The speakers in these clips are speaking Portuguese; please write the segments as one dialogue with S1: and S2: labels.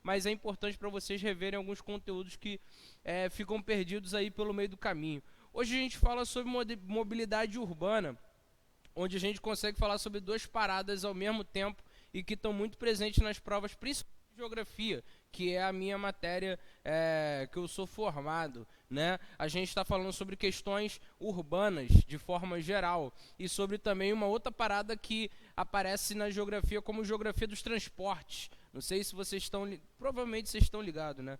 S1: mas é importante para vocês reverem alguns conteúdos que ficam perdidos aí pelo meio do caminho. Hoje a gente fala sobre mobilidade urbana, onde a gente consegue falar sobre duas paradas ao mesmo tempo e que estão muito presentes nas provas, principalmente de geografia, que é a minha matéria que eu sou formado, né? A gente está falando sobre questões urbanas de forma geral e sobre também uma outra parada que aparece na geografia como geografia dos transportes. Não sei se vocês estão, provavelmente vocês estão ligados, né?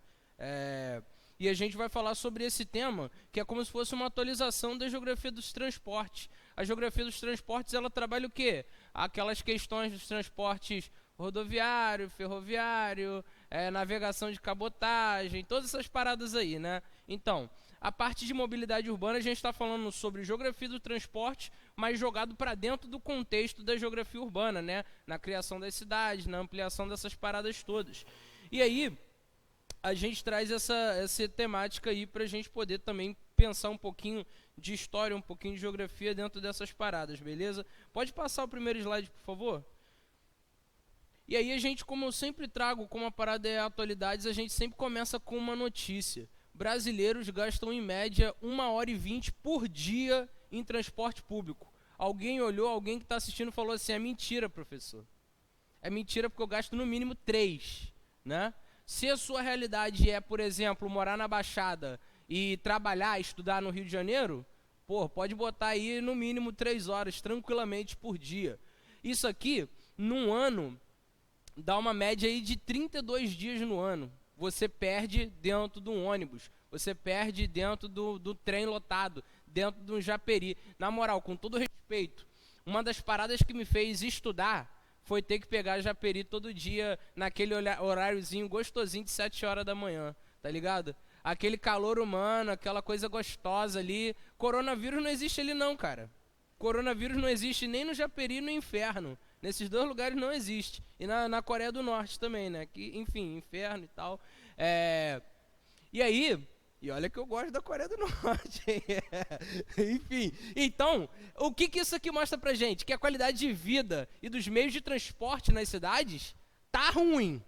S1: E a gente vai falar sobre esse tema, que é como se fosse uma atualização da geografia dos transportes. A geografia dos transportes, ela trabalha o quê? Aquelas questões dos transportes rodoviário, ferroviário, navegação de cabotagem, todas essas paradas aí, né? Então, a parte de mobilidade urbana, a gente está falando sobre geografia do transporte, mas jogado para dentro do contexto da geografia urbana, né? Na criação das cidades, na ampliação dessas paradas todas. E aí, a gente traz essa temática aí para a gente poder também pensar um pouquinho de história, um pouquinho de geografia dentro dessas paradas, beleza? Pode passar o primeiro slide, por favor? E aí a gente, como eu sempre trago, como a parada é atualidades, a gente sempre começa com uma notícia. Brasileiros gastam em média 1h20 por dia em transporte público. Alguém olhou, alguém que está assistindo falou assim, é mentira, professor. É mentira porque eu gasto no mínimo 3, né? Se a sua realidade é, por exemplo, morar na Baixada e trabalhar, estudar no Rio de Janeiro, pô, pode botar aí no mínimo 3 horas, tranquilamente, por dia. Isso aqui, num ano, dá uma média aí de 32 dias no ano. Você perde dentro de um ônibus, você perde dentro do trem lotado, dentro de um Japeri. Na moral, com todo respeito, uma das paradas que me fez estudar foi ter que pegar Japeri todo dia, naquele horáriozinho gostosinho de 7 horas da manhã, tá ligado? Aquele calor humano, aquela coisa gostosa ali. Coronavírus não existe ali não, cara. Coronavírus não existe nem no Japeri e no inferno. Nesses dois lugares não existe. E na Coreia do Norte também, né? Que, enfim, inferno e tal. E aí, e olha que eu gosto da Coreia do Norte. Enfim, então, o que isso aqui mostra pra gente? Que a qualidade de vida e dos meios de transporte nas cidades tá ruim.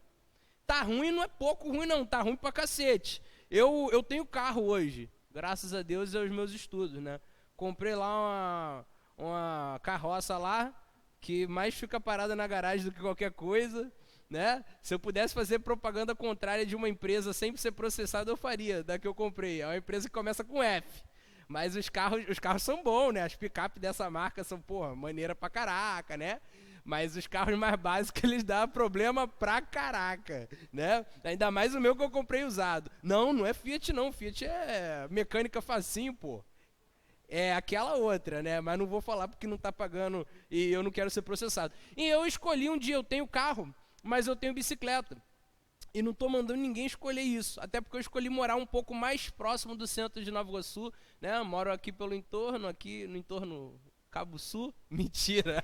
S1: Tá ruim, não é pouco ruim não, tá ruim pra cacete. Eu tenho carro hoje, graças a Deus e aos meus estudos, né? Comprei lá uma carroça lá, que mais fica parada na garagem do que qualquer coisa, né? Se eu pudesse fazer propaganda contrária de uma empresa sem ser processada, eu faria, da que eu comprei. É uma empresa que começa com F. Mas os carros são bons, né? As picape dessa marca são, porra, maneira pra caraca, né? Mas os carros mais básicos, eles dão problema pra caraca, né? Ainda mais o meu que eu comprei usado. Não é Fiat não, Fiat é mecânica facinho, pô. É aquela outra, né? Mas não vou falar porque não tá pagando e eu não quero ser processado. E eu escolhi um dia, eu tenho carro, mas eu tenho bicicleta. E não tô mandando ninguém escolher isso, até porque eu escolhi morar um pouco mais próximo do centro de Nova Iguaçu, né? Eu moro aqui pelo entorno, aqui no entorno Cabo Sul. Mentira.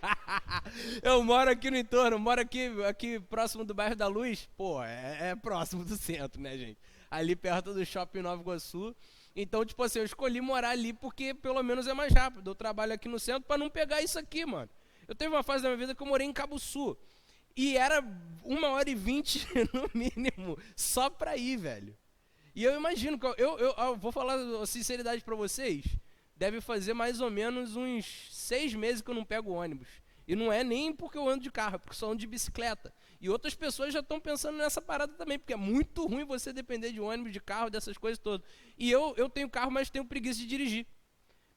S1: Eu moro aqui no entorno, moro aqui próximo do bairro da Luz. Pô, é próximo do centro, né, gente? Ali perto do shopping Nova Iguaçu. Então, tipo assim, eu escolhi morar ali porque pelo menos é mais rápido. Eu trabalho aqui no centro pra não pegar isso aqui, mano. Eu teve uma fase da minha vida que eu morei em Cabo Sul. E era 1h20 no mínimo, só pra ir, velho. E eu imagino, eu vou falar a sinceridade pra vocês, deve fazer mais ou menos uns 6 meses que eu não pego ônibus. E não é nem porque eu ando de carro, é porque só ando de bicicleta. E outras pessoas já estão pensando nessa parada também, porque é muito ruim você depender de ônibus, de carro, dessas coisas todas. E eu tenho carro, mas tenho preguiça de dirigir.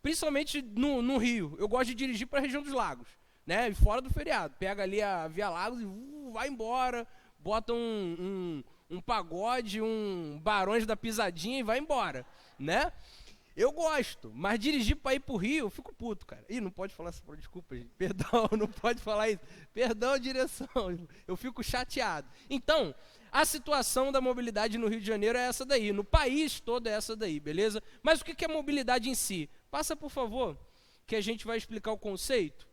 S1: Principalmente no Rio. Eu gosto de dirigir para a região dos lagos, né? E fora do feriado. Pega ali a Via Lagos e vai embora. Bota um pagode, um Barões da Pisadinha e vai embora, né? Eu gosto, mas dirigir para ir pro Rio, eu fico puto, cara. Ih, não pode falar essa porra, desculpa, gente. Perdão, não pode falar isso. Perdão, direção. Eu fico chateado. Então, a situação da mobilidade no Rio de Janeiro é essa daí. No país todo é essa daí, beleza? Mas o que é mobilidade em si? Passa, por favor, que a gente vai explicar o conceito,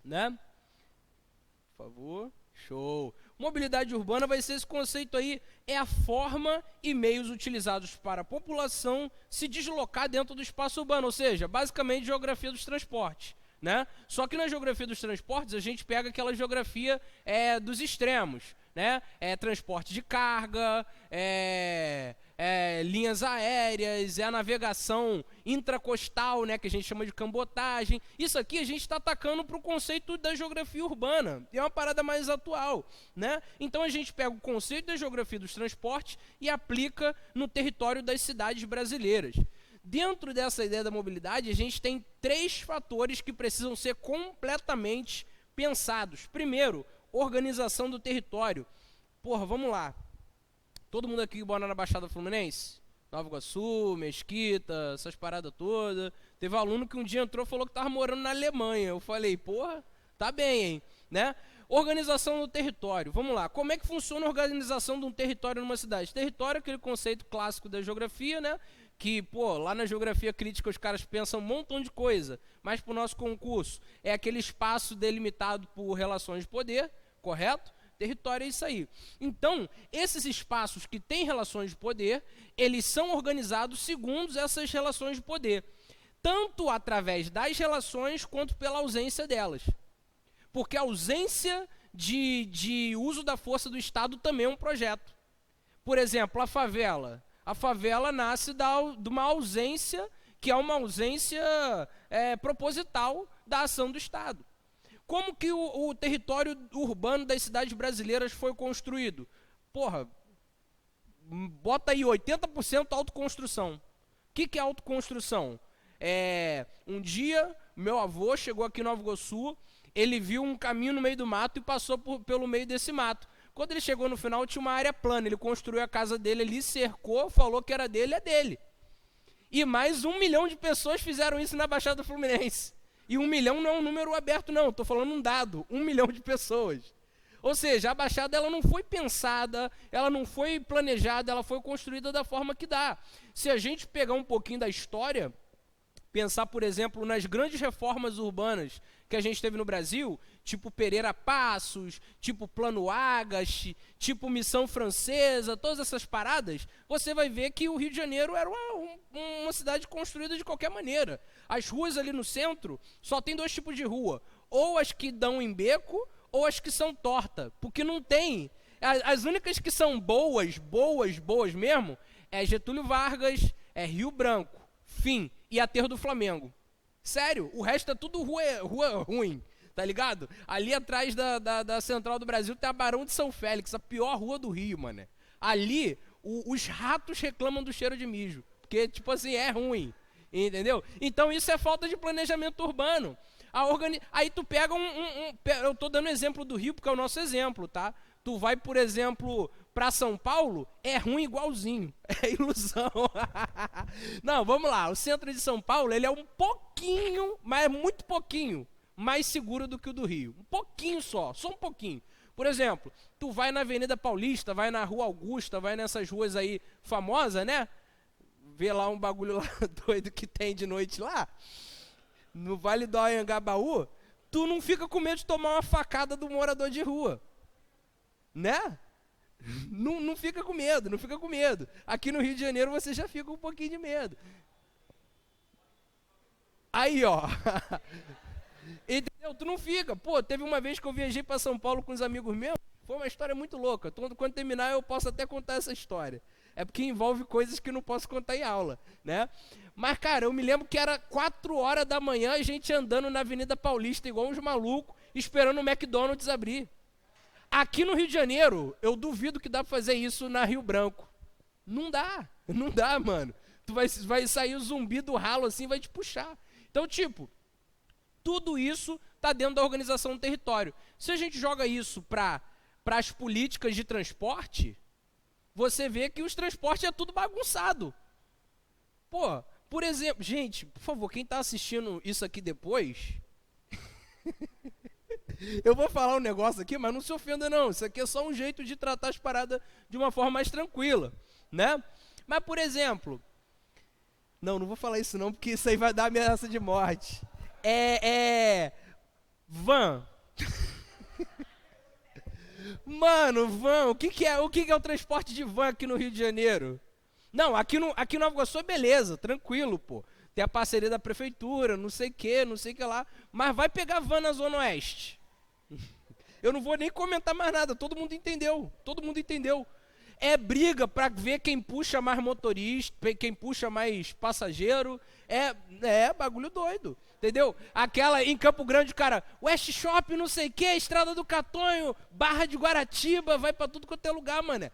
S1: né? Por favor. Show. Mobilidade urbana vai ser esse conceito aí, é a forma e meios utilizados para a população se deslocar dentro do espaço urbano, ou seja, basicamente geografia dos transportes, né? Só que na geografia dos transportes a gente pega aquela geografia dos extremos, né? Transporte de carga, linhas aéreas, a navegação intracostal, né? Que a gente chama de cambotagem. Isso aqui a gente está atacando para o conceito da geografia urbana, é uma parada mais atual, né? Então a gente pega o conceito da geografia dos transportes e aplica no território das cidades brasileiras. Dentro dessa ideia da mobilidade, a gente tem 3 fatores que precisam ser completamente pensados. Primeiro, organização do território. Porra, vamos lá. Todo mundo aqui mora na Baixada Fluminense? Nova Iguaçu, Mesquita, essas paradas todas. Teve um aluno que um dia entrou e falou que estava morando na Alemanha. Eu falei, porra, tá bem, hein? Né? Organização do território. Vamos lá. Como é que funciona a organização de um território numa cidade? Território é aquele conceito clássico da geografia, né? Que, pô, lá na geografia crítica os caras pensam um montão de coisa, mas para o nosso concurso é aquele espaço delimitado por relações de poder, correto? Território é isso aí. Então, esses espaços que têm relações de poder, eles são organizados segundo essas relações de poder, tanto através das relações quanto pela ausência delas. Porque a ausência de uso da força do Estado também é um projeto. Por exemplo, a favela. A favela nasce de uma ausência, que é uma ausência proposital da ação do Estado. Como que o território urbano das cidades brasileiras foi construído? Porra, bota aí 80% autoconstrução. O que é autoconstrução? Um dia, meu avô chegou aqui em Nova Iguaçu, ele viu um caminho no meio do mato e passou pelo meio desse mato. Quando ele chegou no final, tinha uma área plana. Ele construiu a casa dele ali, cercou, falou que era dele, é dele. E mais 1 milhão de pessoas fizeram isso na Baixada Fluminense. E 1 milhão não é um número aberto, não. Estou falando um dado. 1 milhão de pessoas. Ou seja, a Baixada ela não foi pensada, ela não foi planejada, ela foi construída da forma que dá. Se a gente pegar um pouquinho da história, pensar, por exemplo, nas grandes reformas urbanas que a gente teve no Brasil, tipo Pereira Passos, tipo Plano Agache, tipo Missão Francesa, todas essas paradas, você vai ver que o Rio de Janeiro era uma cidade construída de qualquer maneira. As ruas ali no centro, só tem 2 tipos de rua, ou as que dão em beco, ou as que são torta, porque não tem. As únicas que são boas mesmo, é Getúlio Vargas, é Rio Branco, fim, e Aterro do Flamengo. Sério, o resto é tudo rua ruim, tá ligado? Ali atrás da Central do Brasil tem a Barão de São Félix, a pior rua do Rio, mano. Ali, os ratos reclamam do cheiro de mijo, porque, tipo assim, é ruim, entendeu? Então isso é falta de planejamento urbano. Aí tu pega eu tô dando exemplo do Rio porque é o nosso exemplo, tá? Tu vai, por exemplo, para São Paulo, é ruim igualzinho, é ilusão. Não, vamos lá, o centro de São Paulo, ele é um pouquinho, mas muito pouquinho, mais seguro do que o do Rio. Um pouquinho só um pouquinho. Por exemplo, tu vai na Avenida Paulista, vai na Rua Augusta, vai nessas ruas aí famosas, né? Vê lá um bagulho lá doido que tem de noite lá, no Vale do Anhangabaú, tu não fica com medo de tomar uma facada do morador de rua, né? Não fica com medo, não fica com medo. Aqui no Rio de Janeiro você já fica com um pouquinho de medo. Aí, ó. Entendeu? Tu não fica. Pô, teve uma vez que eu viajei para São Paulo com os amigos meus, foi uma história muito louca. Quando terminar eu posso até contar essa história. É porque envolve coisas que eu não posso contar em aula, né? Mas, cara, eu me lembro que era 4 horas da manhã, a gente andando na Avenida Paulista, igual uns malucos, esperando o McDonald's abrir. Aqui no Rio de Janeiro, eu duvido que dá pra fazer isso na Rio Branco. Não dá, mano. Tu vai sair o zumbi do ralo assim, vai te puxar. Então, tipo, tudo isso tá dentro da organização do território. Se a gente joga isso para as políticas de transporte, você vê que os transportes é tudo bagunçado. Pô, por exemplo, gente, por favor, quem tá assistindo isso aqui depois... Eu vou falar um negócio aqui, mas não se ofenda não. Isso aqui é só um jeito de tratar as paradas de uma forma mais tranquila, né? Mas, por exemplo... Não vou falar isso não, porque isso aí vai dar ameaça de morte. Van. Mano, van. O que é o transporte de van aqui no Rio de Janeiro? Não, aqui no Nova Iguaçu é beleza, tranquilo, pô. tem a parceria da prefeitura, não sei o que lá, mas vai pegar van na Zona Oeste. Eu não vou nem comentar mais nada, todo mundo entendeu, É briga para ver quem puxa mais motorista, quem puxa mais passageiro, bagulho doido, entendeu? Aquela em Campo Grande, cara, West Shop, não sei o que, Estrada do Catonho, Barra de Guaratiba, vai para tudo quanto é lugar, mano.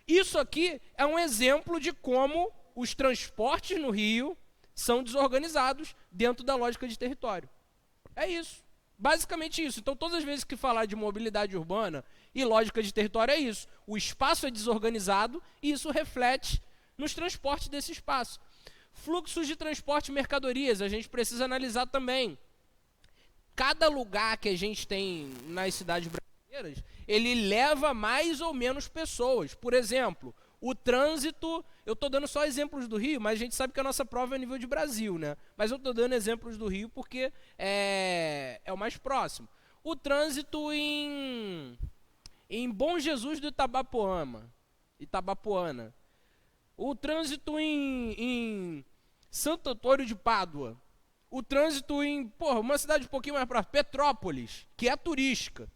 S1: Isso aqui é um exemplo de como os transportes no Rio são desorganizados dentro da lógica de território. É isso. Basicamente isso. Então, todas as vezes que falar de mobilidade urbana e lógica de território é isso. O espaço é desorganizado e isso reflete nos transportes desse espaço. Fluxos de transporte de mercadorias, a gente precisa analisar também. Cada lugar que a gente tem nas cidades brasileiras, ele leva mais ou menos pessoas. Por exemplo, o trânsito, eu estou dando só exemplos do Rio, mas a gente sabe que a nossa prova é a nível de Brasil, né? Mas eu estou dando exemplos do Rio porque é o mais próximo. O trânsito em Bom Jesus do Itabapoana. O trânsito em Santo Antônio de Pádua. O trânsito em, uma cidade um pouquinho mais próxima, Petrópolis, que é turística.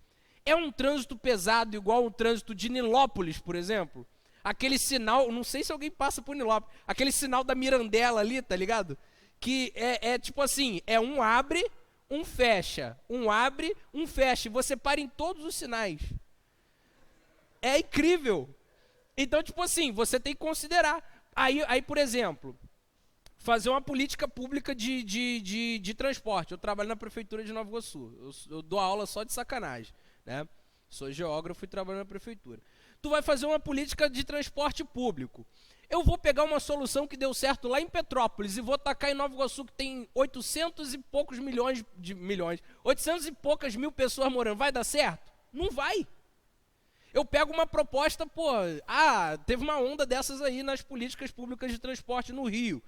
S1: É um trânsito pesado igual o trânsito de Nilópolis, por exemplo? Aquele sinal, não sei se alguém passa por Nilópolis, aquele sinal da Mirandela ali, tá ligado? Que é tipo assim, é um abre, um fecha, um abre, um fecha, e você para em todos os sinais. É incrível. Então, tipo assim, você tem que considerar. Aí por exemplo, fazer uma política pública de transporte. Eu trabalho na prefeitura de Nova Iguaçu, eu dou aula só de sacanagem, né? Sou geógrafo e trabalho na prefeitura. Tu vai fazer uma política de transporte público. Eu vou pegar uma solução que deu certo lá em Petrópolis e vou tacar em Nova Iguaçu, que tem 800 e poucos 800 e poucas mil pessoas morando. Vai dar certo? Não vai. Eu pego uma proposta, teve uma onda dessas aí nas políticas públicas de transporte no Rio.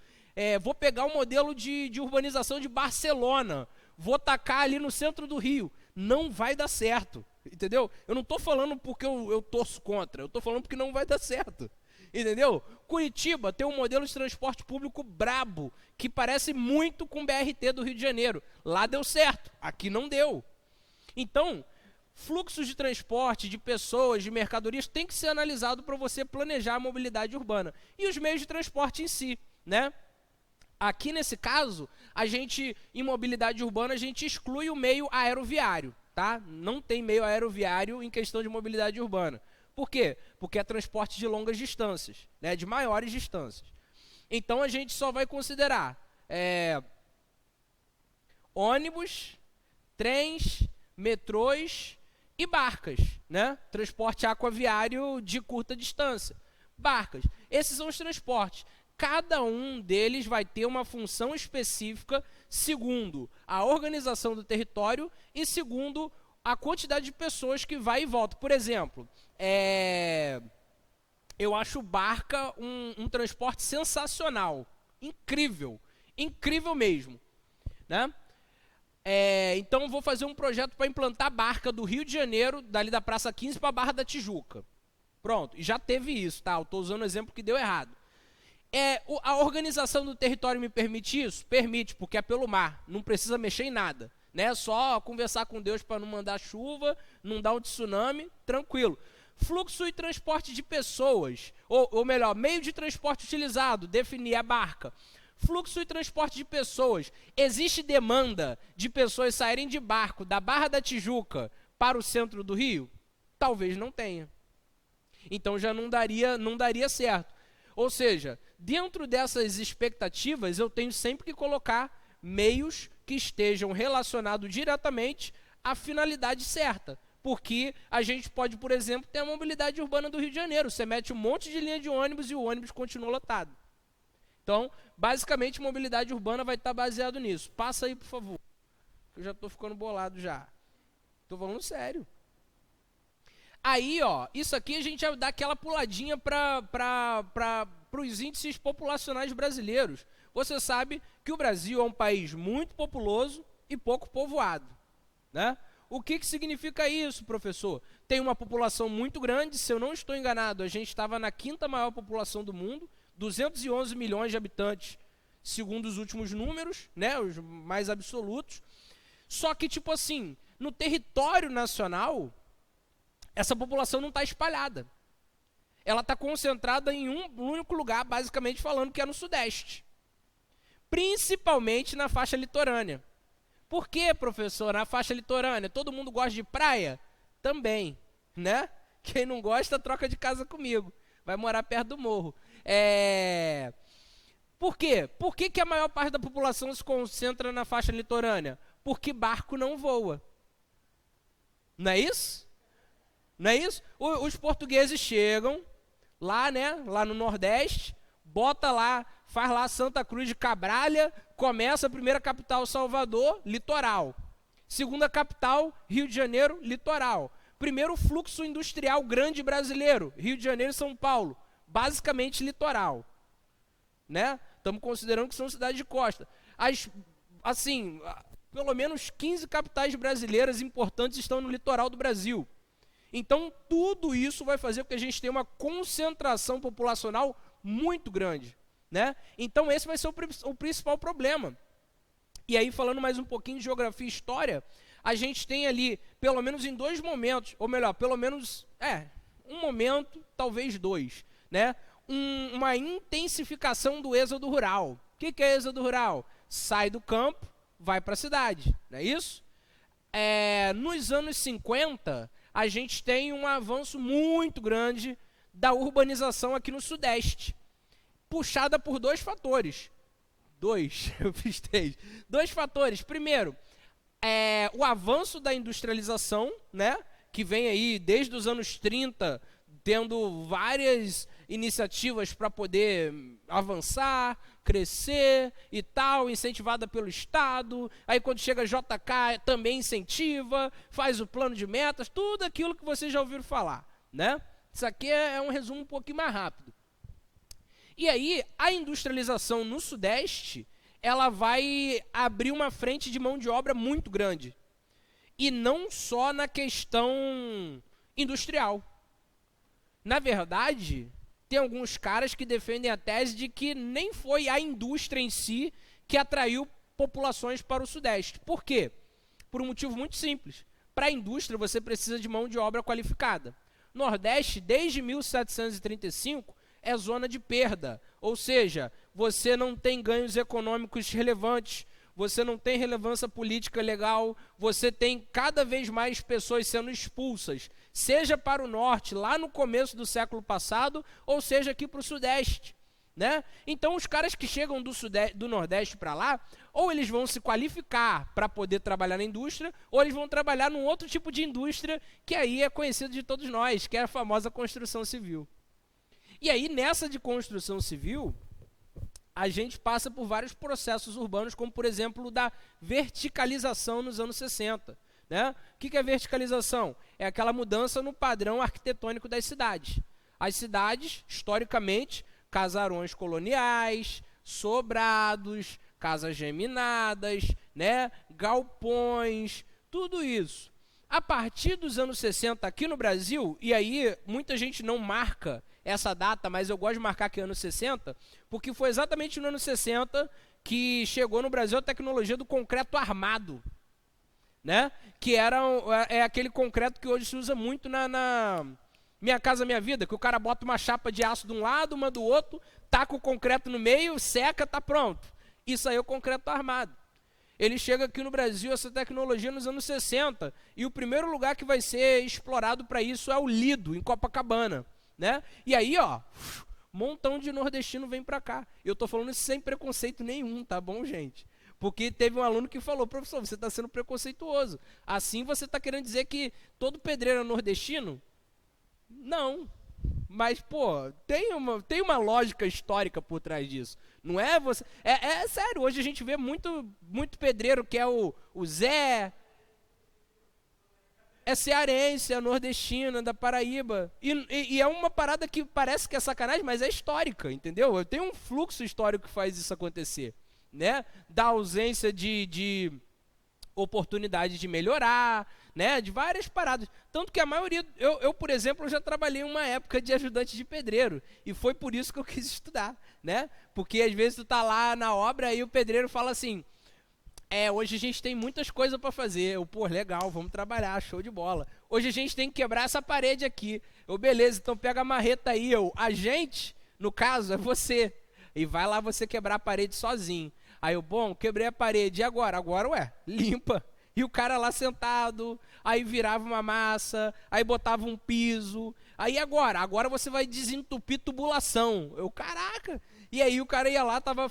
S1: Vou pegar o modelo de urbanização de Barcelona, vou tacar ali no centro do Rio. Não vai dar certo, entendeu? Eu não estou falando porque eu torço contra, eu estou falando porque não vai dar certo, entendeu? Curitiba tem um modelo de transporte público brabo, que parece muito com o BRT do Rio de Janeiro. Lá deu certo, aqui não deu. Então, fluxos de transporte, de pessoas, de mercadorias, tem que ser analisado para você planejar a mobilidade urbana. E os meios de transporte em si, né? Aqui nesse caso, em mobilidade urbana, a gente exclui o meio aeroviário, tá? Não tem meio aeroviário em questão de mobilidade urbana. Por quê? Porque é transporte de longas distâncias, né? De maiores distâncias. Então, a gente só vai considerar ônibus, trens, metrôs e barcas, né? Transporte aquaviário de curta distância. Barcas. Esses são os transportes. Cada um deles vai ter uma função específica segundo a organização do território e segundo a quantidade de pessoas que vai e volta. Por exemplo, eu acho barca um transporte sensacional, incrível mesmo, né? Então vou fazer um projeto para implantar barca do Rio de Janeiro, dali da Praça 15 para a Barra da Tijuca. Pronto, e já teve isso, tá? Eu estou usando o exemplo que deu errado. A organização do território me permite isso? Permite, porque é pelo mar, não precisa mexer em nada, né? Só conversar com Deus para não mandar chuva, não dar um tsunami, tranquilo. Fluxo e transporte de pessoas, ou melhor, meio de transporte utilizado, definir a barca. Fluxo e transporte de pessoas. Existe demanda de pessoas saírem de barco da Barra da Tijuca para o centro do Rio? Talvez não tenha. Então já não daria certo. Ou seja, dentro dessas expectativas, eu tenho sempre que colocar meios que estejam relacionados diretamente à finalidade certa. Porque a gente pode, por exemplo, ter a mobilidade urbana do Rio de Janeiro. Você mete um monte de linha de ônibus e o ônibus continua lotado. Então, basicamente, mobilidade urbana vai estar baseado nisso. Passa aí, por favor. Eu já estou ficando bolado já. Estou falando sério. Aí, isso aqui a gente vai dar aquela puladinha para os índices populacionais brasileiros. Você sabe que o Brasil é um país muito populoso e pouco povoado, né? O que significa isso, professor? Tem uma população muito grande, se eu não estou enganado, a gente estava na 5ª maior população do mundo, 211 milhões de habitantes, segundo os últimos números, né, os mais absolutos. Só que, tipo assim, no território nacional, essa população não está espalhada. Ela está concentrada em um único lugar, basicamente falando, que é no Sudeste. Principalmente na faixa litorânea. Por que, professor, na faixa litorânea? Todo mundo gosta de praia? Também, né? Quem não gosta, troca de casa comigo. Vai morar perto do morro. Por quê? Por que a maior parte da população se concentra na faixa litorânea? Porque barco não voa. Não é isso? Não é isso? Os portugueses chegam lá, né? Lá no Nordeste, bota lá, faz lá Santa Cruz de Cabralha, começa a primeira capital Salvador, litoral. Segunda capital, Rio de Janeiro, litoral. Primeiro fluxo industrial grande brasileiro, Rio de Janeiro e São Paulo, basicamente litoral. Né? Estamos considerando que são cidades de costa. Assim, pelo menos 15 capitais brasileiras importantes estão no litoral do Brasil. Então, tudo isso vai fazer com que a gente tenha uma concentração populacional muito grande. Né? Então, esse vai ser o principal problema. E aí, falando mais um pouquinho de geografia e história, a gente tem ali, pelo menos em dois momentos, ou melhor, pelo menos, um momento, talvez dois, né? Uma intensificação do êxodo rural. O que é êxodo rural? Sai do campo, vai para a cidade, não é isso? Nos anos 50, a gente tem um avanço muito grande da urbanização aqui no Sudeste, puxada por dois fatores. Eu fiz três. Dois fatores. Primeiro, o avanço da industrialização, né, que vem aí desde os anos 30, tendo várias iniciativas para poder avançar, crescer e tal, incentivada pelo Estado. Aí quando chega a JK também incentiva, faz o plano de metas, tudo aquilo que vocês já ouviram falar, né? Isso aqui é um resumo um pouquinho mais rápido. E aí, a industrialização no Sudeste, ela vai abrir uma frente de mão de obra muito grande. E não só na questão industrial. Na verdade, tem alguns caras que defendem a tese de que nem foi a indústria em si que atraiu populações para o Sudeste. Por quê? Por um motivo muito simples. Para a indústria, você precisa de mão de obra qualificada. Nordeste, desde 1735, é zona de perda, ou seja, você não tem ganhos econômicos relevantes, você não tem relevância política legal, você tem cada vez mais pessoas sendo expulsas, seja para o norte, lá no começo do século passado, ou seja aqui para o Sudeste. Né? Então os caras que chegam do Nordeste para lá, ou eles vão se qualificar para poder trabalhar na indústria, ou eles vão trabalhar num outro tipo de indústria que aí é conhecido de todos nós, que é a famosa construção civil. E aí, nessa de construção civil, a gente passa por vários processos urbanos, como, por exemplo, o da verticalização nos anos 60. Né? O que é verticalização? É aquela mudança no padrão arquitetônico das cidades. As cidades, historicamente, casarões coloniais, sobrados, casas geminadas, né? Galpões, tudo isso. A partir dos anos 60 aqui no Brasil, e aí muita gente não marca essa data, mas eu gosto de marcar que é anos 60, porque foi exatamente no ano 60 que chegou no Brasil a tecnologia do concreto armado, né? Que é aquele concreto que hoje se usa muito na Minha Casa Minha Vida, que o cara bota uma chapa de aço de um lado, uma do outro, taca o concreto no meio, seca, tá pronto. Isso aí é o concreto armado. Ele chega aqui no Brasil, essa tecnologia, nos anos 60, e o primeiro lugar que vai ser explorado para isso é o Lido, em Copacabana. Né? E aí, ó, montão de nordestino vem para cá. Eu tô falando isso sem preconceito nenhum, tá bom, gente? Porque teve um aluno que falou, professor, você está sendo preconceituoso. Assim você está querendo dizer que todo pedreiro é nordestino? Não. Mas, pô, tem uma lógica histórica por trás disso. Não é você... É sério, hoje a gente vê muito pedreiro que é o Zé... É cearense, é nordestina, da Paraíba. E é uma parada que parece que é sacanagem, mas é histórica, entendeu? Tem um fluxo histórico que faz isso acontecer. Né? Da ausência de oportunidade de melhorar, né? De várias paradas. Tanto que a maioria, eu por exemplo, eu já trabalhei uma época de ajudante de pedreiro. E foi por isso que eu quis estudar, né? Porque às vezes tu tá lá na obra e o pedreiro fala assim, hoje a gente tem muitas coisas para fazer. Pô, legal, vamos trabalhar, show de bola. Hoje a gente tem que quebrar essa parede aqui. Beleza, então pega a marreta aí. A gente, no caso, é você. E vai lá você quebrar a parede sozinho. Aí bom, quebrei a parede. E agora? Agora, limpa. E o cara lá sentado, aí virava uma massa, aí botava um piso. Aí agora você vai desentupir tubulação. Caraca! E aí o cara ia lá, tava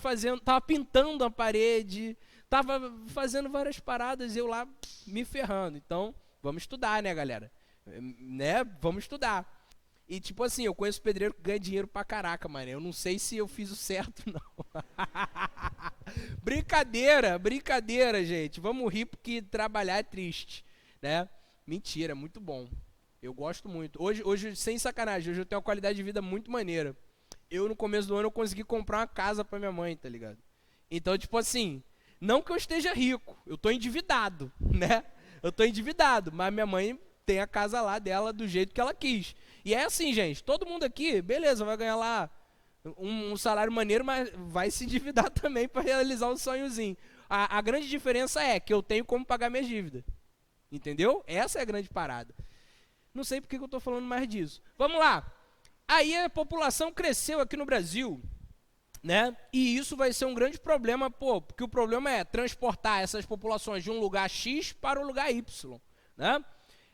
S1: pintando a parede, tava fazendo várias paradas, eu lá me ferrando. Então, vamos estudar, né, galera? Né? Vamos estudar. E tipo assim, eu conheço pedreiro que ganha dinheiro pra caraca, mano. Eu não sei se eu fiz o certo, não. Brincadeira, gente. Vamos rir porque trabalhar é triste, né? Mentira, muito bom. Eu gosto muito. Hoje, sem sacanagem, hoje eu tenho uma qualidade de vida muito maneira. No começo do ano, eu consegui comprar uma casa pra minha mãe, tá ligado? Então, tipo assim, não que eu esteja rico, eu tô endividado, né? Eu tô endividado, mas minha mãe tem a casa lá dela do jeito que ela quis. E é assim, gente, todo mundo aqui, beleza, vai ganhar lá um salário maneiro, mas vai se endividar também para realizar um sonhozinho. A grande diferença é que eu tenho como pagar minhas dívidas. Entendeu? Essa é a grande parada. Não sei porque que eu estou falando mais disso. Vamos lá. Aí a população cresceu aqui no Brasil, né? E isso vai ser um grande problema, porque o problema é transportar essas populações de um lugar X para o lugar Y, né?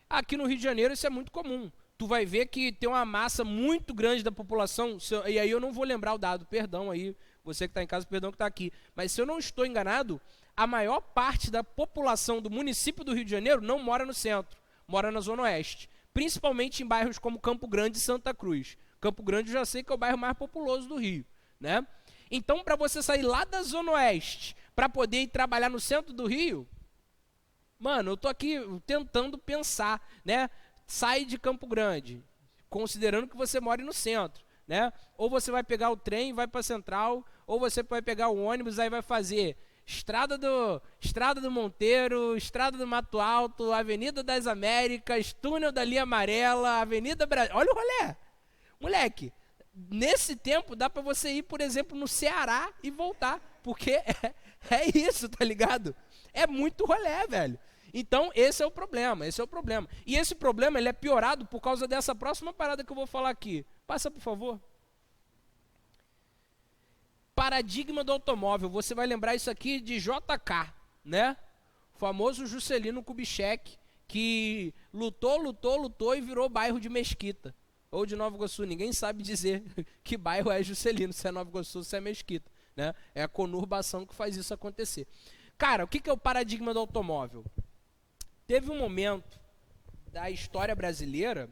S1: Aqui no Rio de Janeiro isso é muito comum. Tu vai ver que tem uma massa muito grande da população, e aí eu não vou lembrar o dado, perdão aí, você que está em casa, perdão que está aqui, mas se eu não estou enganado, a maior parte da população do município do Rio de Janeiro não mora no centro, mora na Zona Oeste, principalmente em bairros como Campo Grande e Santa Cruz. Campo Grande eu já sei que é o bairro mais populoso do Rio, né? Então, para você sair lá da Zona Oeste, para poder ir trabalhar no centro do Rio, mano, eu tô aqui tentando pensar, né? Sai de Campo Grande, considerando que você mora no centro, né? Ou você vai pegar o trem e vai para Central, ou você vai pegar o ônibus, aí vai fazer Estrada do Monteiro, Estrada do Mato Alto, Avenida das Américas, Túnel da Linha Amarela, Avenida Brasil. Olha o rolê! Moleque, nesse tempo dá para você ir, por exemplo, no Ceará e voltar, porque é isso, tá ligado? É muito rolê, velho. Então, esse é o problema. E esse problema ele é piorado por causa dessa próxima parada que eu vou falar aqui. Passa, por favor. Paradigma do automóvel. Você vai lembrar isso aqui de JK, né? O famoso Juscelino Kubitschek, que lutou e virou bairro de Mesquita. Ou de Nova Iguaçu. Ninguém sabe dizer que bairro é Juscelino, se é Nova Iguaçu, se é Mesquita, né? É a conurbação que faz isso acontecer. Cara, o que é o paradigma do automóvel? Teve um momento da história brasileira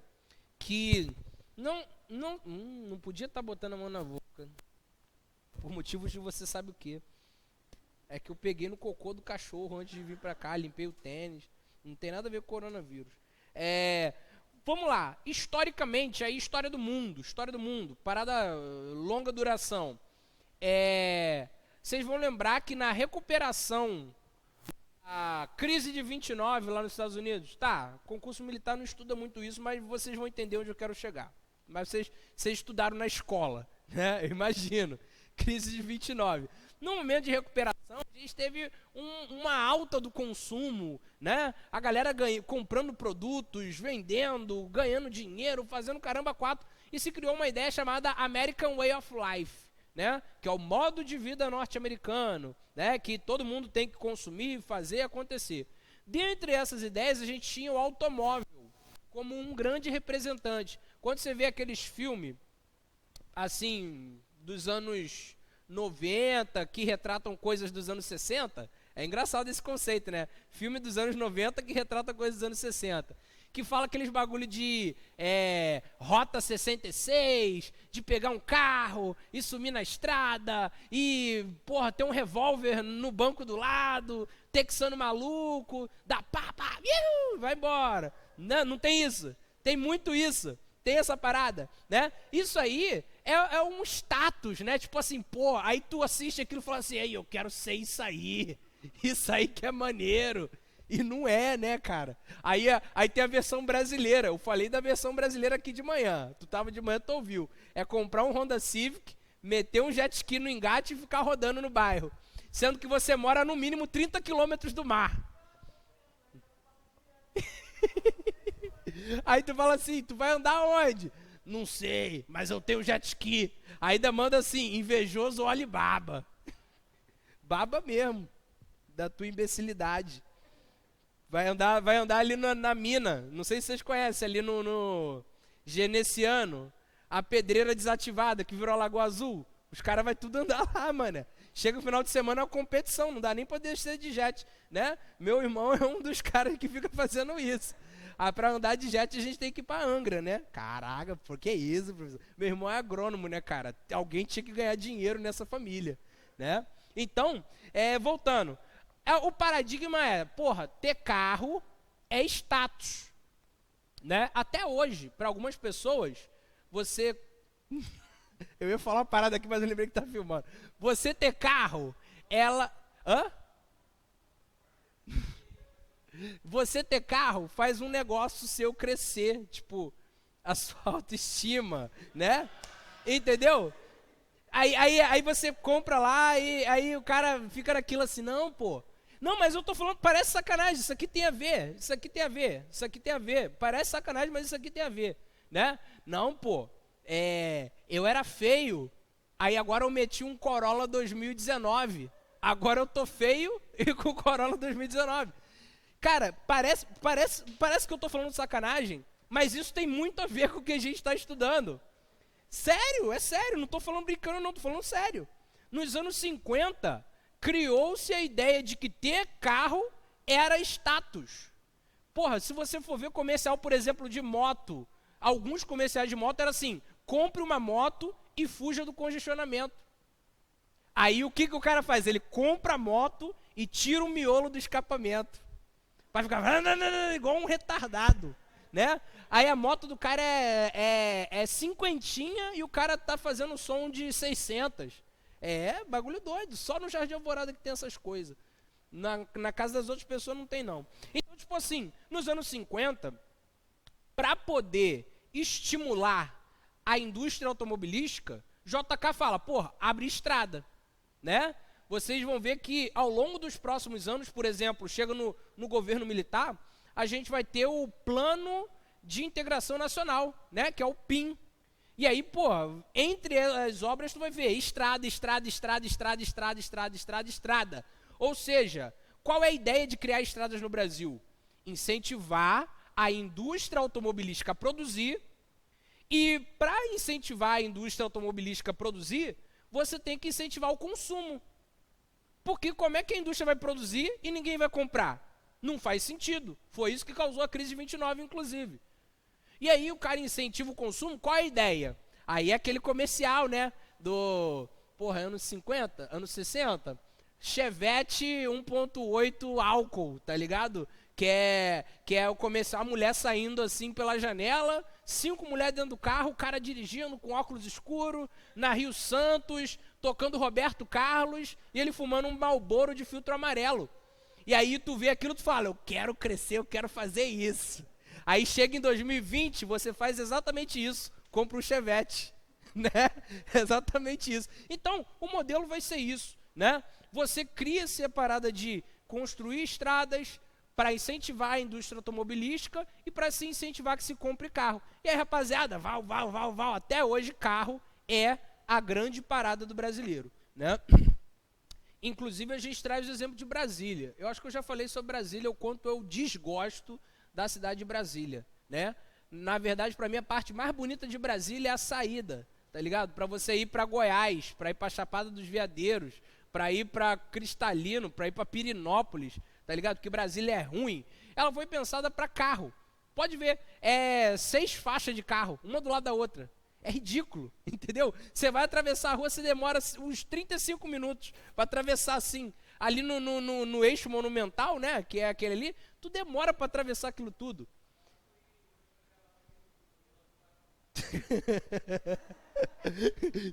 S1: que não podia estar botando a mão na boca, por motivos de você sabe o quê. É que eu peguei no cocô do cachorro antes de vir pra cá, limpei o tênis, não tem nada a ver com coronavírus. Vamos lá, historicamente, aí história do mundo, parada longa duração. Vocês vão lembrar que na recuperação, a crise de 29 lá nos Estados Unidos, concurso militar não estuda muito isso, mas vocês vão entender onde eu quero chegar. Mas vocês estudaram na escola, né? Eu imagino. Crise de 29. No momento de recuperação, a gente teve uma alta do consumo, né? A galera comprando produtos, vendendo, ganhando dinheiro, fazendo caramba quatro, e se criou uma ideia chamada American Way of Life, né? Que é o modo de vida norte-americano, né? Que todo mundo tem que consumir, fazer acontecer. Dentre essas ideias, a gente tinha o automóvel como um grande representante. Quando você vê aqueles filmes, assim, dos anos 90, que retratam coisas dos anos 60, é engraçado esse conceito, né? Filme dos anos 90 que retrata coisas dos anos 60. Que fala aqueles bagulho de Rota 66, de pegar um carro e sumir na estrada, e, porra, ter um revólver no banco do lado, texano maluco, dá pá, vai embora. Não tem isso. Tem muito isso. Tem essa parada, né? Isso aí é um status, né? Tipo assim, pô, aí tu assiste aquilo e fala assim, ei, eu quero ser isso aí que é maneiro. E não é, né, cara? Aí tem a versão brasileira. Eu falei da versão brasileira aqui de manhã. Tu tava de manhã, tu ouviu. É comprar um Honda Civic, meter um jet ski no engate e ficar rodando no bairro. Sendo que você mora no mínimo 30 quilômetros do mar. Aí tu fala assim, tu vai andar onde? Não sei, mas eu tenho jet ski. Aí ainda manda assim, invejoso olhe baba. Baba mesmo, da tua imbecilidade. Vai andar ali na mina. Não sei se vocês conhecem, ali no Genesiano. A pedreira desativada que virou a Lagoa Azul. Os caras vão tudo andar lá, mano. Chega o final de semana é uma competição, não dá nem pra descer de jet, né? Meu irmão é um dos caras que fica fazendo isso. Ah, pra andar de jet a gente tem que ir pra Angra, né? Caraca, por que isso, professor? Meu irmão é agrônomo, né, cara? Alguém tinha que ganhar dinheiro nessa família, né? Então, voltando. O paradigma é, porra, ter carro é status, né? Até hoje, para algumas pessoas, você... Eu ia falar uma parada aqui, mas eu lembrei que tá filmando. Você ter carro, ela... Hã? Você ter carro faz um negócio seu crescer, tipo, a sua autoestima, né? Entendeu? Aí você compra lá e aí o cara fica naquilo assim, não, pô. Não, mas eu tô falando, parece sacanagem, isso aqui tem a ver, isso aqui tem a ver, isso aqui tem a ver. Parece sacanagem, mas isso aqui tem a ver, né? Não, pô, eu era feio, aí agora eu meti um Corolla 2019. Agora eu tô feio e com o Corolla 2019. Cara, parece que eu tô falando de sacanagem, mas isso tem muito a ver com o que a gente está estudando. Sério, é sério, não estou falando brincando não, estou falando sério. Nos anos 50, criou-se a ideia de que ter carro era status. Porra, se você for ver comercial, por exemplo, de moto, alguns comerciais de moto era assim, compre uma moto e fuja do congestionamento. Aí o que o cara faz? Ele compra a moto e tira o miolo do escapamento. Vai ficar igual um retardado, né? Aí a moto do cara é cinquentinha e o cara tá fazendo som de 600. Bagulho doido. Só no Jardim Alvorada que tem essas coisas. Na casa das outras pessoas não tem, não. Então, tipo assim, nos anos 50, para poder estimular a indústria automobilística, JK fala, porra, abre estrada, né? Vocês vão ver que ao longo dos próximos anos, por exemplo, chega no governo militar, a gente vai ter o Plano de Integração Nacional, né, que é o PIN. E aí, pô, entre as obras tu vai ver estrada. Ou seja, qual é a ideia de criar estradas no Brasil? Incentivar a indústria automobilística a produzir, e para incentivar a indústria automobilística a produzir, você tem que incentivar o consumo. Porque como é que a indústria vai produzir e ninguém vai comprar? Não faz sentido. Foi isso que causou a crise de 29, inclusive. E aí o cara incentiva o consumo, qual é a ideia? Aí é aquele comercial, né? Anos 50, anos 60. Chevette 1.8 álcool, tá ligado? Que é o comercial, a mulher saindo assim pela janela, 5 mulheres dentro do carro, o cara dirigindo com óculos escuros, na Rio Santos, tocando Roberto Carlos, e ele fumando um Marlboro de filtro amarelo. E aí tu vê aquilo e tu fala, eu quero crescer, eu quero fazer isso. Aí chega em 2020, você faz exatamente isso, compra um Chevette, né? Exatamente isso. Então, o modelo vai ser isso, né? Você cria essa parada de construir estradas para incentivar a indústria automobilística e para se incentivar que se compre carro. E aí, rapaziada, val, até hoje carro é a grande parada do brasileiro, né? Inclusive, a gente traz o exemplo de Brasília. Eu acho que eu já falei sobre Brasília, o quanto eu desgosto da cidade de Brasília, né? Na verdade, para mim, a parte mais bonita de Brasília é a saída, tá ligado? Para você ir para Goiás, para ir para Chapada dos Veadeiros, para ir para Cristalino, para ir para Pirinópolis, tá ligado? Porque Brasília é ruim. Ela foi pensada para carro. Pode ver, 6 faixas de carro, uma do lado da outra. É ridículo, entendeu? Você vai atravessar a rua, você demora uns 35 minutos para atravessar assim. Ali no eixo monumental, né, que é aquele ali, tu demora para atravessar aquilo tudo.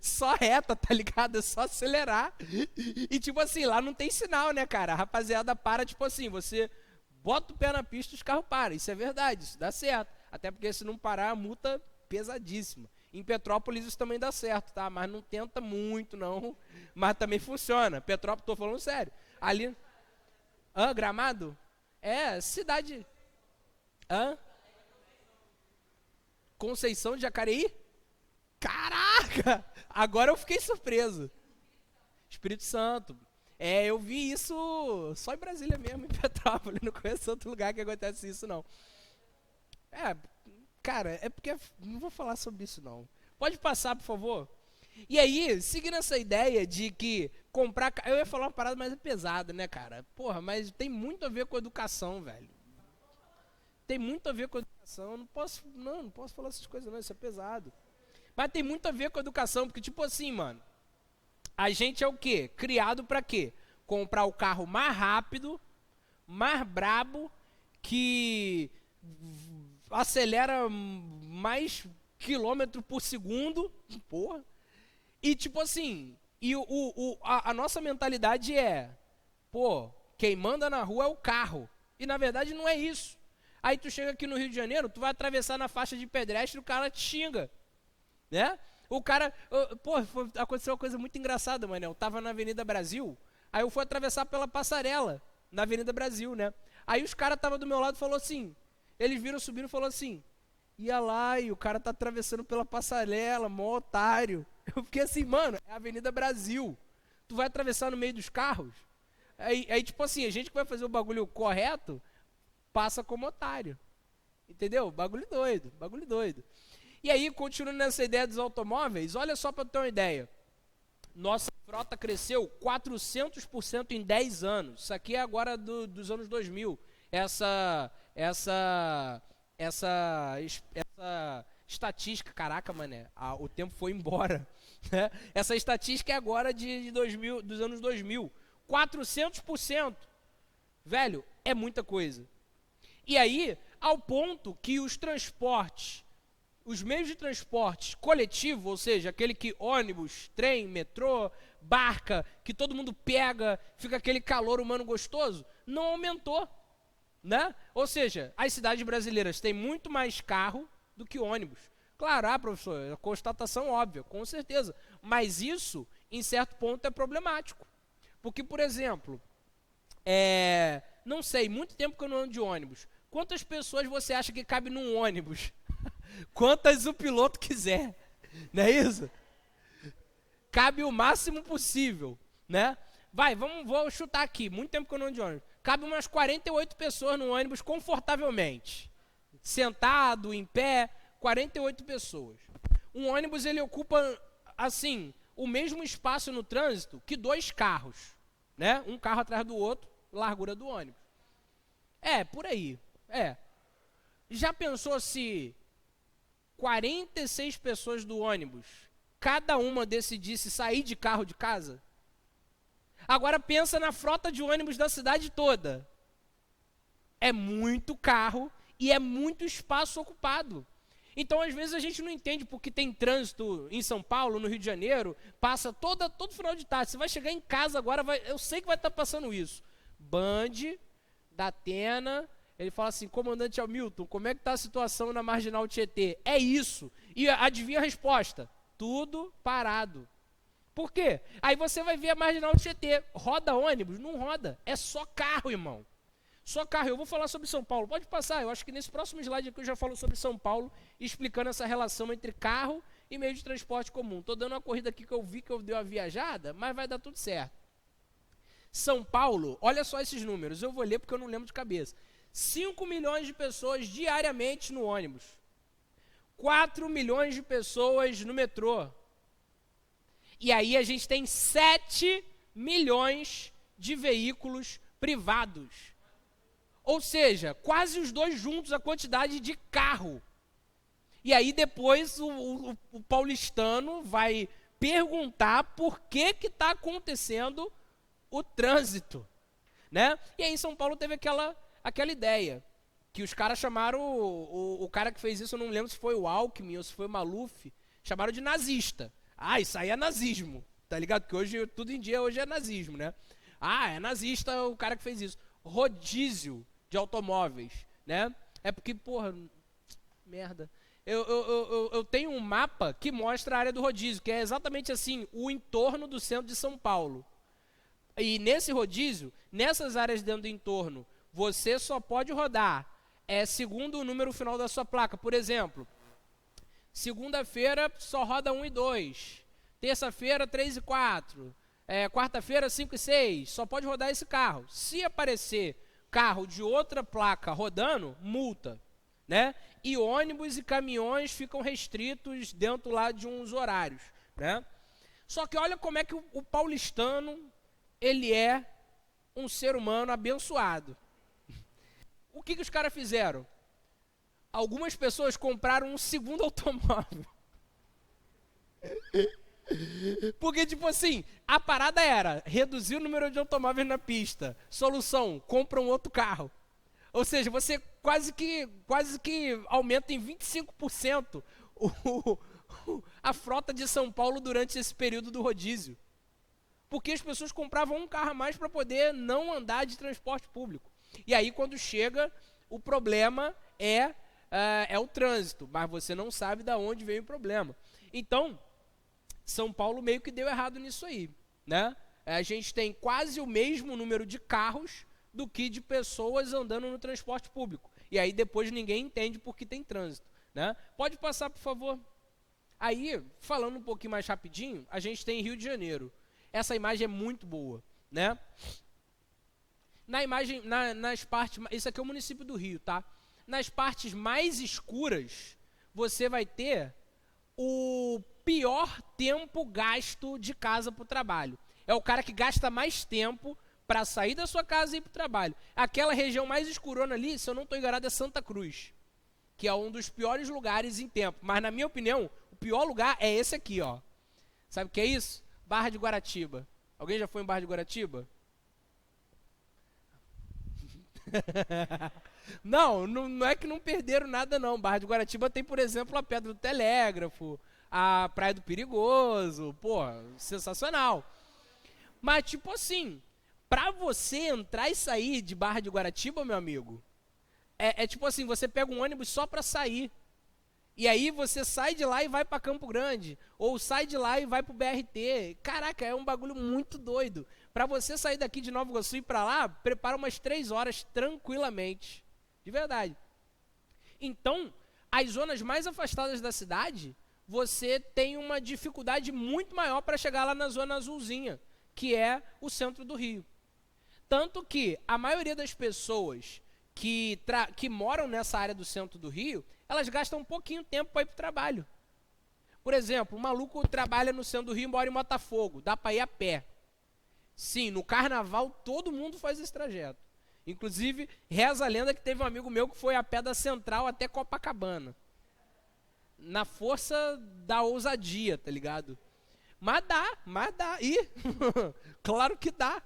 S1: Só reta, tá ligado? É só acelerar. E tipo assim, lá não tem sinal, né, cara? A rapaziada para, tipo assim, você bota o pé na pista, os carros param. Isso é verdade, isso dá certo. Até porque se não parar, a multa é pesadíssima. Em Petrópolis isso também dá certo, tá? Mas não tenta muito, não. Mas também funciona. Petrópolis, tô falando sério. Ali... Gramado? É, cidade... Conceição de Jacareí? Caraca! Agora eu fiquei surpreso. Espírito Santo. Eu vi isso só em Brasília mesmo, em Petrópolis. Não conheço outro lugar que acontece isso, não. Cara, é porque... Não vou falar sobre isso, não. Pode passar, por favor? E aí, seguindo essa ideia de que comprar... Eu ia falar uma parada mais pesada, né, cara? Porra, mas tem muito a ver com educação, velho. Tem muito a ver com educação. Eu não posso falar essas coisas, não. Isso é pesado. Mas tem muito a ver com educação, porque, tipo assim, mano... A gente é o quê? Criado pra quê? Comprar o carro mais rápido, mais brabo, que acelera mais quilômetro por segundo. Porra. E tipo assim, a nossa mentalidade é, quem manda na rua é o carro. E na verdade não é isso. Aí tu chega aqui no Rio de Janeiro, tu vai atravessar na faixa de pedestre e o cara te xinga, né? O cara, aconteceu uma coisa muito engraçada, mano. Eu tava na Avenida Brasil, aí eu fui atravessar pela passarela, na Avenida Brasil, né? Aí os caras estavam do meu lado e falou assim, eles viram subindo e falou assim, ia lá, e o cara tá atravessando pela passarela, mó otário. Eu fiquei assim, mano, é a Avenida Brasil, tu vai atravessar no meio dos carros? Aí tipo assim, a gente que vai fazer o bagulho correto, passa como otário, entendeu? Bagulho doido, bagulho doido. E aí, continuando nessa ideia dos automóveis, olha só para ter uma ideia. Nossa frota cresceu 400% em 10 anos. Isso aqui é agora dos anos 2000. Essa estatística, caraca, mané, o tempo foi embora. Né? Essa estatística é agora de 2000, dos anos 2000. 400%. Velho, é muita coisa. E aí, ao ponto que os transportes... Os meios de transporte coletivo, ou seja, aquele que ônibus, trem, metrô, barca, que todo mundo pega, fica aquele calor humano gostoso, não aumentou, né? Ou seja, as cidades brasileiras têm muito mais carro do que ônibus. Claro, professor, é constatação óbvia, com certeza. Mas isso, em certo ponto, é problemático. Porque, por exemplo, não sei, muito tempo que eu não ando de ônibus. Quantas pessoas você acha que cabe num ônibus? Quantas o piloto quiser, não é isso? Cabe o máximo possível, né? Vou chutar aqui, muito tempo que eu não ando de ônibus. Cabe umas 48 pessoas no ônibus confortavelmente. Sentado, em pé, 48 pessoas. Um ônibus, ele ocupa, assim, o mesmo espaço no trânsito que 2 carros, né? Um carro atrás do outro, largura do ônibus. Por aí, Já pensou se 46 pessoas do ônibus, cada uma decidisse sair de carro de casa? Agora pensa na frota de ônibus da cidade toda. É muito carro e é muito espaço ocupado. Então, às vezes, a gente não entende porque tem trânsito em São Paulo, no Rio de Janeiro, passa todo final de tarde. Você vai chegar em casa agora, eu sei que vai estar passando isso. Band, Datena... Ele fala assim, comandante Hamilton, como é que está a situação na Marginal Tietê? É isso. E adivinha a resposta? Tudo parado. Por quê? Aí você vai ver a Marginal Tietê. Roda ônibus? Não roda. É só carro, irmão. Só carro. Eu vou falar sobre São Paulo. Pode passar. Eu acho que nesse próximo slide aqui eu já falo sobre São Paulo, explicando essa relação entre carro e meio de transporte comum. Estou dando uma corrida aqui que eu vi que eu dei uma viajada, mas vai dar tudo certo. São Paulo, olha só esses números. Eu vou ler porque eu não lembro de cabeça. 5 milhões de pessoas diariamente no ônibus. 4 milhões de pessoas no metrô. E aí a gente tem 7 milhões de veículos privados. Ou seja, quase os dois juntos a quantidade de carro. E aí depois o paulistano vai perguntar por que está acontecendo o trânsito, né? E aí em São Paulo teve aquela ideia, que os caras chamaram, o cara que fez isso, eu não lembro se foi o Alckmin ou se foi o Maluf, chamaram de nazista. Isso aí é nazismo, tá ligado? Porque hoje, tudo em dia, hoje é nazismo, né? É nazista o cara que fez isso. Rodízio de automóveis, né? É porque, porra, merda. Eu tenho um mapa que mostra a área do rodízio, que é exatamente assim, o entorno do centro de São Paulo. E nesse rodízio, nessas áreas dentro do entorno, você só pode rodar segundo o número final da sua placa. Por exemplo, segunda-feira só roda 1 e 2. Terça-feira, 3 e 4. Quarta-feira, 5 e 6. Só pode rodar esse carro. Se aparecer carro de outra placa rodando, multa, né? E ônibus e caminhões ficam restritos dentro lá de uns horários, né? Só que olha como é que o paulistano, ele é um ser humano abençoado. O que os caras fizeram? Algumas pessoas compraram um segundo automóvel. Porque, tipo assim, a parada era reduzir o número de automóveis na pista. Solução, compra um outro carro. Ou seja, você quase que aumenta em 25% a frota de São Paulo durante esse período do rodízio. Porque as pessoas compravam um carro a mais para poder não andar de transporte público. E aí, quando chega, o problema é o trânsito, mas você não sabe de onde veio o problema. Então, São Paulo meio que deu errado nisso aí, né? A gente tem quase o mesmo número de carros do que de pessoas andando no transporte público. E aí depois ninguém entende por que tem trânsito, né? Pode passar, por favor. Aí, falando um pouquinho mais rapidinho, a gente tem Rio de Janeiro. Essa imagem é muito boa, né? Na imagem, nas partes... Isso aqui é o município do Rio, tá? Nas partes mais escuras, você vai ter o pior tempo gasto de casa para o trabalho. É o cara que gasta mais tempo para sair da sua casa e ir para o trabalho. Aquela região mais escurona ali, se eu não estou enganado, é Santa Cruz, que é um dos piores lugares em tempo. Mas, na minha opinião, o pior lugar é esse aqui, ó. Sabe o que é isso? Barra de Guaratiba. Alguém já foi em Barra de Guaratiba? Não é que não perderam nada, não. Barra de Guaratiba tem, por exemplo, a Pedra do Telégrafo, a Praia do Perigoso. Pô, sensacional. Mas, tipo assim, pra você entrar e sair de Barra de Guaratiba, meu amigo, é tipo assim, você pega um ônibus só pra sair. E aí você sai de lá e vai pra Campo Grande. Ou sai de lá e vai pro BRT. Caraca, é um bagulho muito doido. Pra você sair daqui de Nova Iguaçu e ir pra lá, prepara umas 3 horas tranquilamente. De verdade. Então, as zonas mais afastadas da cidade, você tem uma dificuldade muito maior para chegar lá na zona azulzinha, que é o centro do Rio. Tanto que a maioria das pessoas que moram nessa área do centro do Rio, elas gastam um pouquinho de tempo para ir para o trabalho. Por exemplo, o maluco trabalha no centro do Rio e mora em Botafogo, dá para ir a pé. Sim, no carnaval todo mundo faz esse trajeto. Inclusive, reza a lenda que teve um amigo meu que foi a pé da Central até Copacabana. Na força da ousadia, tá ligado? Mas dá. E claro que dá.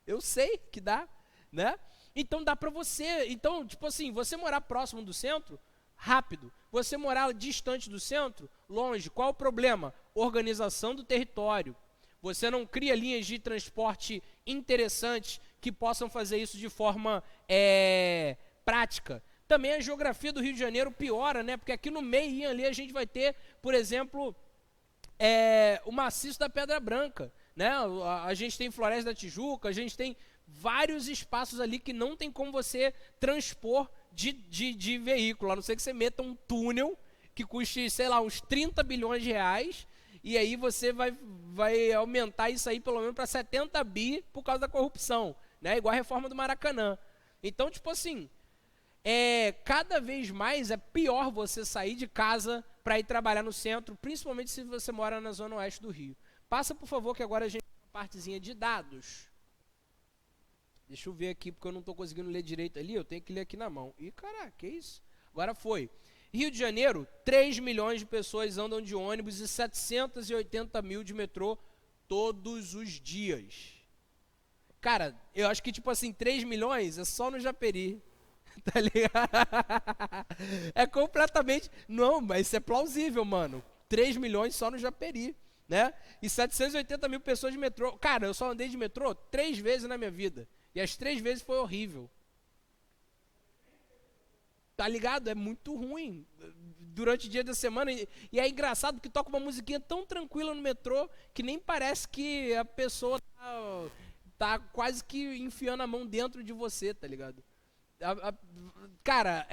S1: Eu sei que dá, né? Então dá pra você, então, tipo assim, você morar próximo do centro, rápido. Você morar distante do centro, longe. Qual o problema? Organização do território. Você não cria linhas de transporte interessantes que possam fazer isso de forma prática. Também a geografia do Rio de Janeiro piora, né? Porque aqui no meio ali a gente vai ter, por exemplo, o maciço da Pedra Branca, né? A gente tem Floresta da Tijuca, a gente tem vários espaços ali que não tem como você transpor de veículo, a não ser que você meta um túnel que custe, sei lá, uns 30 bilhões de reais, e aí você vai aumentar isso aí pelo menos para 70 bi por causa da corrupção, né? Igual a reforma do Maracanã. Então, tipo assim, cada vez mais é pior você sair de casa para ir trabalhar no centro, principalmente se você mora na zona oeste do Rio. Passa, por favor, que agora a gente tem uma partezinha de dados. Deixa eu ver aqui, porque eu não estou conseguindo ler direito ali, eu tenho que ler aqui na mão. Ih, caraca, que isso? Agora foi. Rio de Janeiro, 3 milhões de pessoas andam de ônibus e 780 mil de metrô todos os dias. Cara, eu acho que tipo assim, 3 milhões é só no Japeri. Tá ligado? É completamente... Não, mas isso é plausível, mano. 3 milhões só no Japeri, né? E 780 mil pessoas de metrô. Cara, eu só andei de metrô 3 vezes na minha vida. E as 3 vezes foi horrível. Tá ligado? É muito ruim durante o dia da semana. E é engraçado que toca uma musiquinha tão tranquila no metrô que nem parece que a pessoa tá quase que enfiando a mão dentro de você, tá ligado? Cara,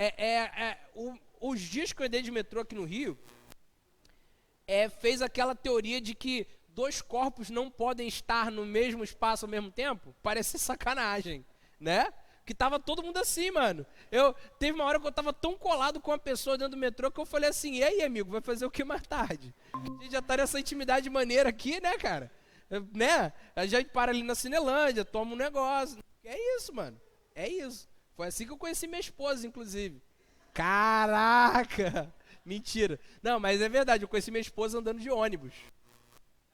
S1: os dias que eu andei de metrô aqui no Rio, fez aquela teoria de que dois corpos não podem estar no mesmo espaço ao mesmo tempo. Parece sacanagem, né? Que tava todo mundo assim, mano. Teve uma hora que eu tava tão colado com uma pessoa dentro do metrô que eu falei assim: e aí, amigo, vai fazer o que mais tarde? A gente já tá nessa intimidade maneira aqui, né, cara? Né? A gente para ali na Cinelândia, toma um negócio. É isso, mano. É isso. Foi assim que eu conheci minha esposa, inclusive. Caraca! Mentira. Não, mas é verdade, eu conheci minha esposa andando de ônibus.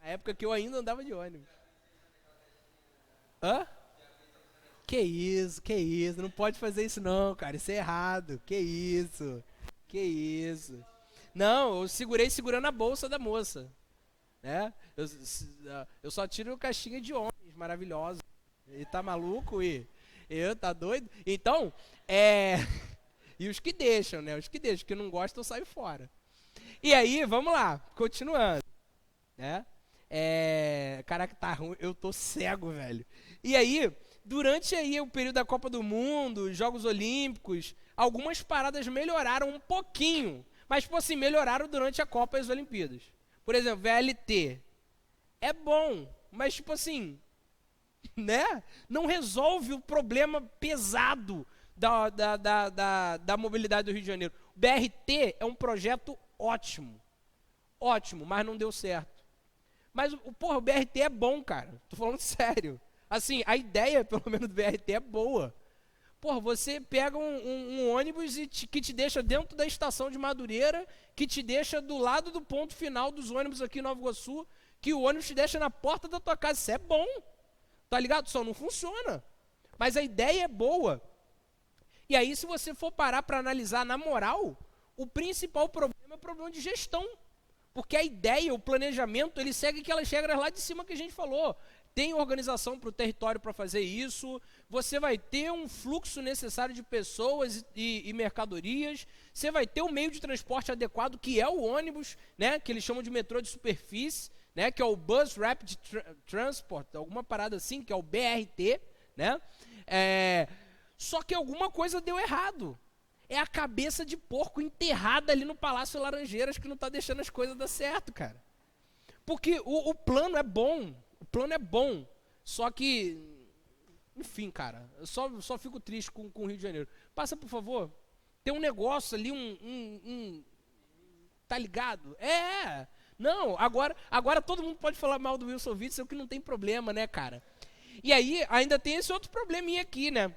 S1: Na época que eu ainda andava de ônibus. Hã? Que isso, não pode fazer isso não, cara, isso é errado, que isso. Não, eu segurando a bolsa da moça, né? Eu só tiro caixinha de homens maravilhosos. E tá maluco, tá doido? Então, e os que deixam, né? Os que não gostam, eu saio fora. E aí, vamos lá, continuando, né? Caraca, tá ruim, eu tô cego, velho. E aí, durante aí o período da Copa do Mundo, Jogos Olímpicos, algumas paradas melhoraram um pouquinho, mas tipo assim, melhoraram durante a Copa e as Olimpíadas. Por exemplo, VLT é bom, mas tipo assim, né? Não resolve o problema pesado da mobilidade do Rio de Janeiro. O BRT é um projeto ótimo, mas não deu certo. Mas, porra, o BRT é bom, cara. Tô falando sério. Assim, a ideia, pelo menos, do BRT é boa. Porra, você pega um ônibus que te deixa dentro da estação de Madureira, que te deixa do lado do ponto final dos ônibus aqui em Nova Iguaçu, que o ônibus te deixa na porta da tua casa. Isso é bom. Tá ligado? Só não funciona. Mas a ideia é boa. E aí, se você for parar para analisar na moral, o principal problema é o problema de gestão. Porque a ideia, o planejamento, ele segue aquelas regras lá de cima que a gente falou. Tem organização para o território para fazer isso, você vai ter um fluxo necessário de pessoas e mercadorias, você vai ter um meio de transporte adequado, que é o ônibus, né, que eles chamam de metrô de superfície, né, que é o Bus Rapid Transport, alguma parada assim, que é o BRT, né? Só que alguma coisa deu errado. É a cabeça de porco enterrada ali no Palácio Laranjeiras que não está deixando as coisas dar certo, cara. Porque o plano é bom. O plano é bom. Só que, enfim, cara, eu só fico triste com o Rio de Janeiro. Passa, por favor. Tem um negócio ali, tá ligado? Não, agora todo mundo pode falar mal do Wilson Witzel, que não tem problema, né, cara? E aí, ainda tem esse outro probleminha aqui, né?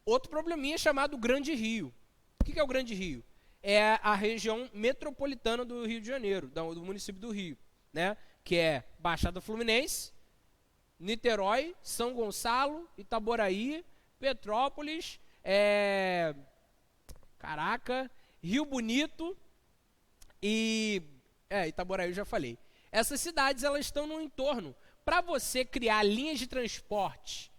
S1: Outro probleminha chamado Grande Rio. O que é o Grande Rio? É a região metropolitana do Rio de Janeiro, do município do Rio, né? Que é Baixada Fluminense, Niterói, São Gonçalo, Itaboraí, Petrópolis, Rio Bonito e Itaboraí eu já falei. Essas cidades, elas estão no entorno. Para você criar linhas de transporte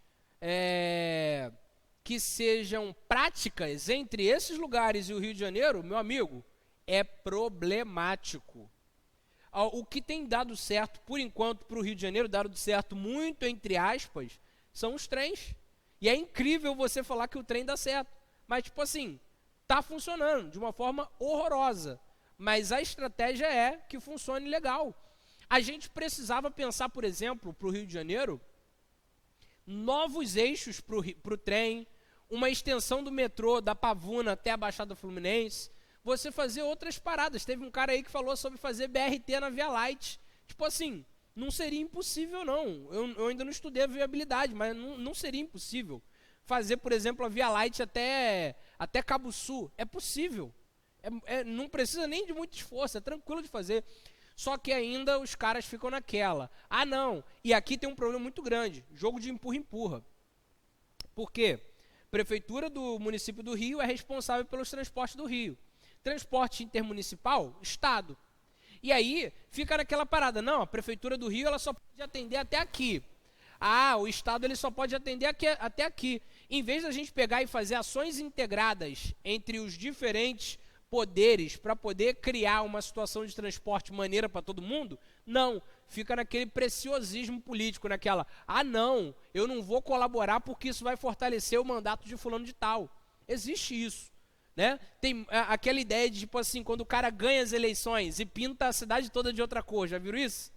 S1: que sejam práticas entre esses lugares e o Rio de Janeiro, meu amigo, é problemático. O que tem dado certo, por enquanto, para o Rio de Janeiro, dado certo muito entre aspas, são os trens. E é incrível você falar que o trem dá certo. Mas, tipo assim, tá funcionando de uma forma horrorosa. Mas a estratégia é que funcione legal. A gente precisava pensar, por exemplo, para o Rio de Janeiro, novos eixos para o trem, uma extensão do metrô da Pavuna até a Baixada Fluminense, você fazer outras paradas. Teve um cara aí que falou sobre fazer BRT na Via Light. Tipo assim, não seria impossível não. Eu ainda não estudei a viabilidade, mas não seria impossível. Fazer, por exemplo, a Via Light até Cabo Sul. É possível. Não precisa nem de muito esforço, é tranquilo de fazer. Só que ainda os caras ficam naquela. Ah, não. E aqui tem um problema muito grande. Jogo de empurra-empurra. Por quê? Prefeitura do município do Rio é responsável pelos transportes do Rio. Transporte intermunicipal, Estado. E aí, fica naquela parada. Não, a Prefeitura do Rio ela só pode atender até aqui. Ah, o Estado ele só pode atender até aqui. Em vez da gente pegar e fazer ações integradas entre os diferentes poderes para poder criar uma situação de transporte maneira para todo mundo, não, fica naquele preciosismo político, naquela, não, eu não vou colaborar porque isso vai fortalecer o mandato de fulano de tal. Existe isso, né? Tem aquela ideia de, tipo assim, quando o cara ganha as eleições e pinta a cidade toda de outra cor, já viram isso?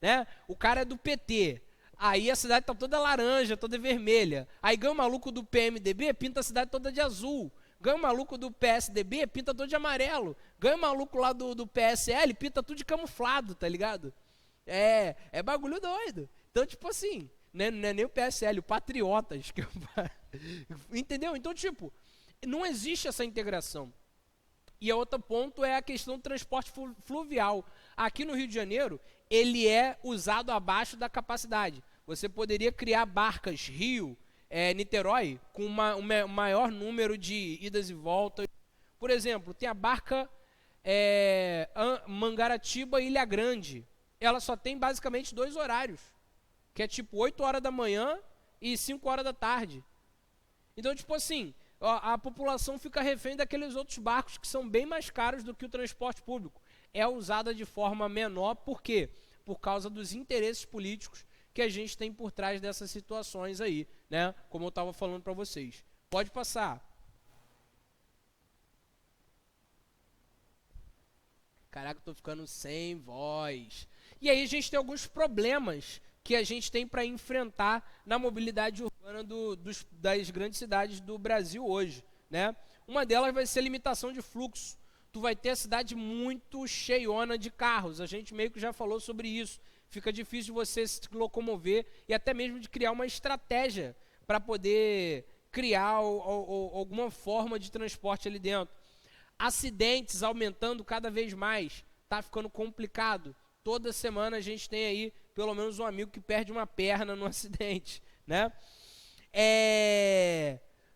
S1: Né? O cara é do PT, aí a cidade tá toda laranja, toda vermelha, aí ganha o maluco do PMDB, pinta a cidade toda de azul. Ganha o maluco do PSDB, pinta todo de amarelo. Ganha o maluco lá do PSL, pinta tudo de camuflado, tá ligado? É bagulho doido. Então, tipo assim, não é nem o PSL, o Patriotas. Entendeu? Então, tipo, não existe essa integração. E a outro ponto é a questão do transporte fluvial. Aqui no Rio de Janeiro, ele é usado abaixo da capacidade. Você poderia criar barcas Rio, Niterói, com um maior número de idas e voltas. Por exemplo, tem a barca Mangaratiba Ilha Grande. Ela só tem basicamente 2 horários, que é tipo 8 horas da manhã e 5 horas da tarde. Então, tipo assim, a população fica refém daqueles outros barcos que são bem mais caros do que o transporte público. É usada de forma menor, por quê? Por causa dos interesses políticos que a gente tem por trás dessas situações aí, né? Como eu estava falando para vocês. Pode passar. Caraca, eu tô ficando sem voz. E aí a gente tem alguns problemas que a gente tem para enfrentar na mobilidade urbana das grandes cidades do Brasil hoje, né? Uma delas vai ser a limitação de fluxo. Tu vai ter a cidade muito cheiona de carros. A gente meio que já falou sobre isso. Fica difícil você se locomover e até mesmo de criar uma estratégia para poder criar alguma forma de transporte ali dentro. Acidentes aumentando cada vez mais, tá ficando complicado. Toda semana a gente tem aí pelo menos um amigo que perde uma perna no acidente, né?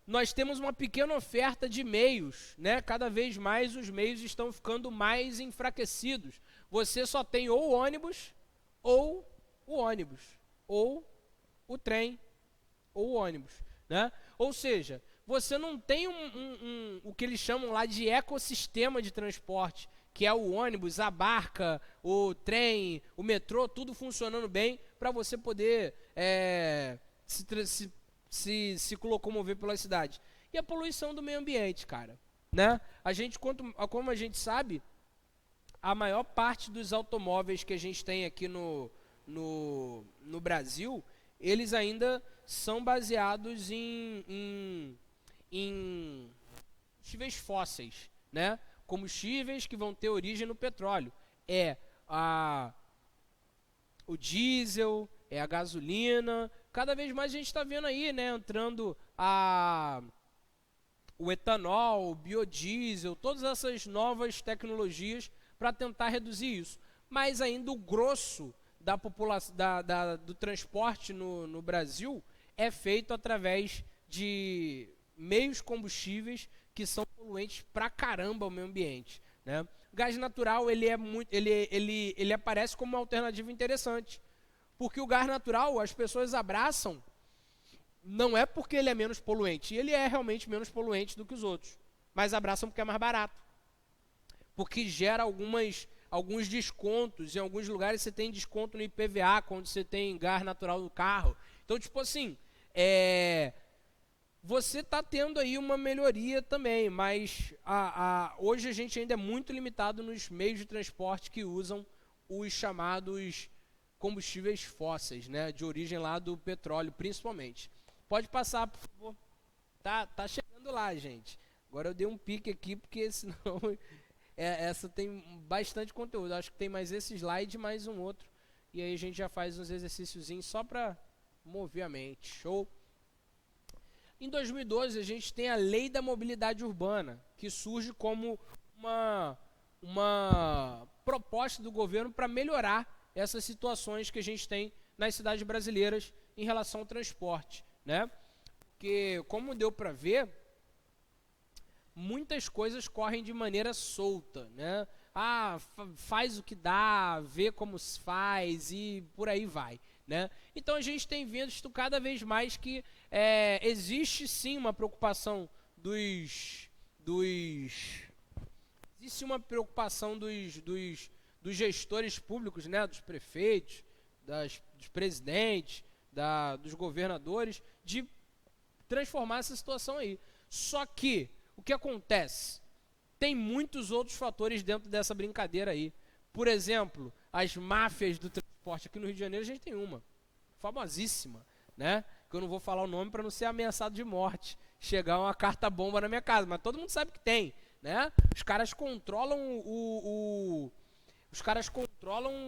S1: Nós temos uma pequena oferta de meios, né? Cada vez mais os meios estão ficando mais enfraquecidos. Você só tem ou o ônibus, ou o trem, ou o ônibus, né? Ou seja, você não tem o que eles chamam lá de ecossistema de transporte, que é o ônibus, a barca, o trem, o metrô, tudo funcionando bem para você poder se locomover pela cidade. E a poluição do meio ambiente, cara, né? Como a gente sabe, a maior parte dos automóveis que a gente tem aqui no Brasil, eles ainda são baseados em combustíveis fósseis, né? Combustíveis que vão ter origem no petróleo. O diesel, a gasolina. Cada vez mais a gente está vendo aí, né? Entrando o etanol, o biodiesel, todas essas novas tecnologias para tentar reduzir isso. Mas ainda o grosso da população, do transporte no Brasil é feito através de meios combustíveis que são poluentes pra caramba ao meio ambiente, né? O gás natural ele aparece como uma alternativa interessante, porque o gás natural as pessoas abraçam não é porque ele é menos poluente, ele é realmente menos poluente do que os outros, mas abraçam porque é mais barato, porque gera alguns descontos. Em alguns lugares você tem desconto no IPVA quando você tem gás natural no carro. Então, tipo assim, você está tendo aí uma melhoria também, mas hoje a gente ainda é muito limitado nos meios de transporte que usam os chamados combustíveis fósseis, né, de origem lá do petróleo, principalmente. Pode passar, por favor. Tá chegando lá, gente. Agora eu dei um pique aqui, porque senão essa tem bastante conteúdo. Acho que tem mais esse slide e mais um outro. E aí a gente já faz uns exercíciozinhos só para mover a mente. Show? Em 2012 a gente tem a Lei da Mobilidade Urbana, que surge como uma proposta do governo para melhorar essas situações que a gente tem nas cidades brasileiras em relação ao transporte, né? Porque, como deu para ver, muitas coisas correm de maneira solta, né? Faz o que dá, vê como se faz e por aí vai. né? Então a gente tem visto cada vez mais que existe sim uma preocupação existe uma preocupação dos gestores públicos, né? Dos prefeitos, dos presidentes, dos governadores, de transformar essa situação aí. Só que, o que acontece? Tem muitos outros fatores dentro dessa brincadeira aí. Por exemplo, as máfias do transporte. Aqui no Rio de Janeiro a gente tem uma, famosíssima, né? Que eu não vou falar o nome para não ser ameaçado de morte. Chegar uma carta-bomba na minha casa, mas todo mundo sabe que tem, né? Os caras controlam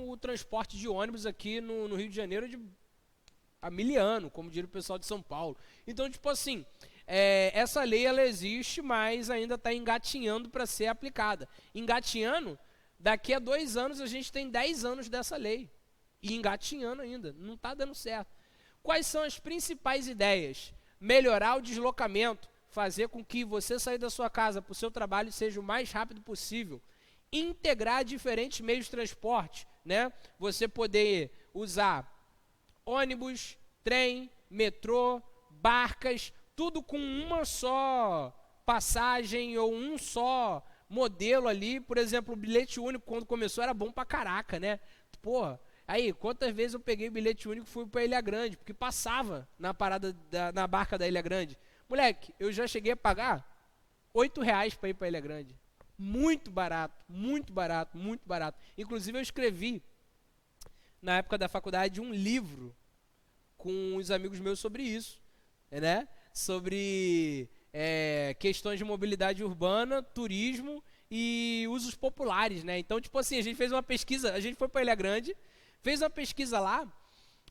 S1: o transporte de ônibus aqui no Rio de Janeiro há mil anos, como diria o pessoal de São Paulo. Então, tipo assim, essa lei ela existe, mas ainda está engatinhando para ser aplicada. Engatinhando, daqui a 2 anos a gente tem 10 anos dessa lei. E engatinhando ainda, não está dando certo. Quais são as principais ideias? Melhorar o deslocamento, fazer com que você sair da sua casa para o seu trabalho seja o mais rápido possível. Integrar diferentes meios de transporte, né? Você poder usar ônibus, trem, metrô, barcas, tudo com uma só passagem ou um só modelo ali. Por exemplo, o bilhete único quando começou era bom pra caraca, né? Porra, aí quantas vezes eu peguei o bilhete único e fui pra Ilha Grande, porque passava na parada, na barca da Ilha Grande. Moleque, eu já cheguei a pagar R$8 para ir pra Ilha Grande. Muito barato, muito barato, muito barato. Inclusive eu escrevi, na época da faculdade, um livro com os amigos meus sobre isso, né? Sobre questões de mobilidade urbana, turismo e usos populares, né? Então, tipo assim, a gente fez uma pesquisa, a gente foi para Ilha Grande, fez uma pesquisa lá,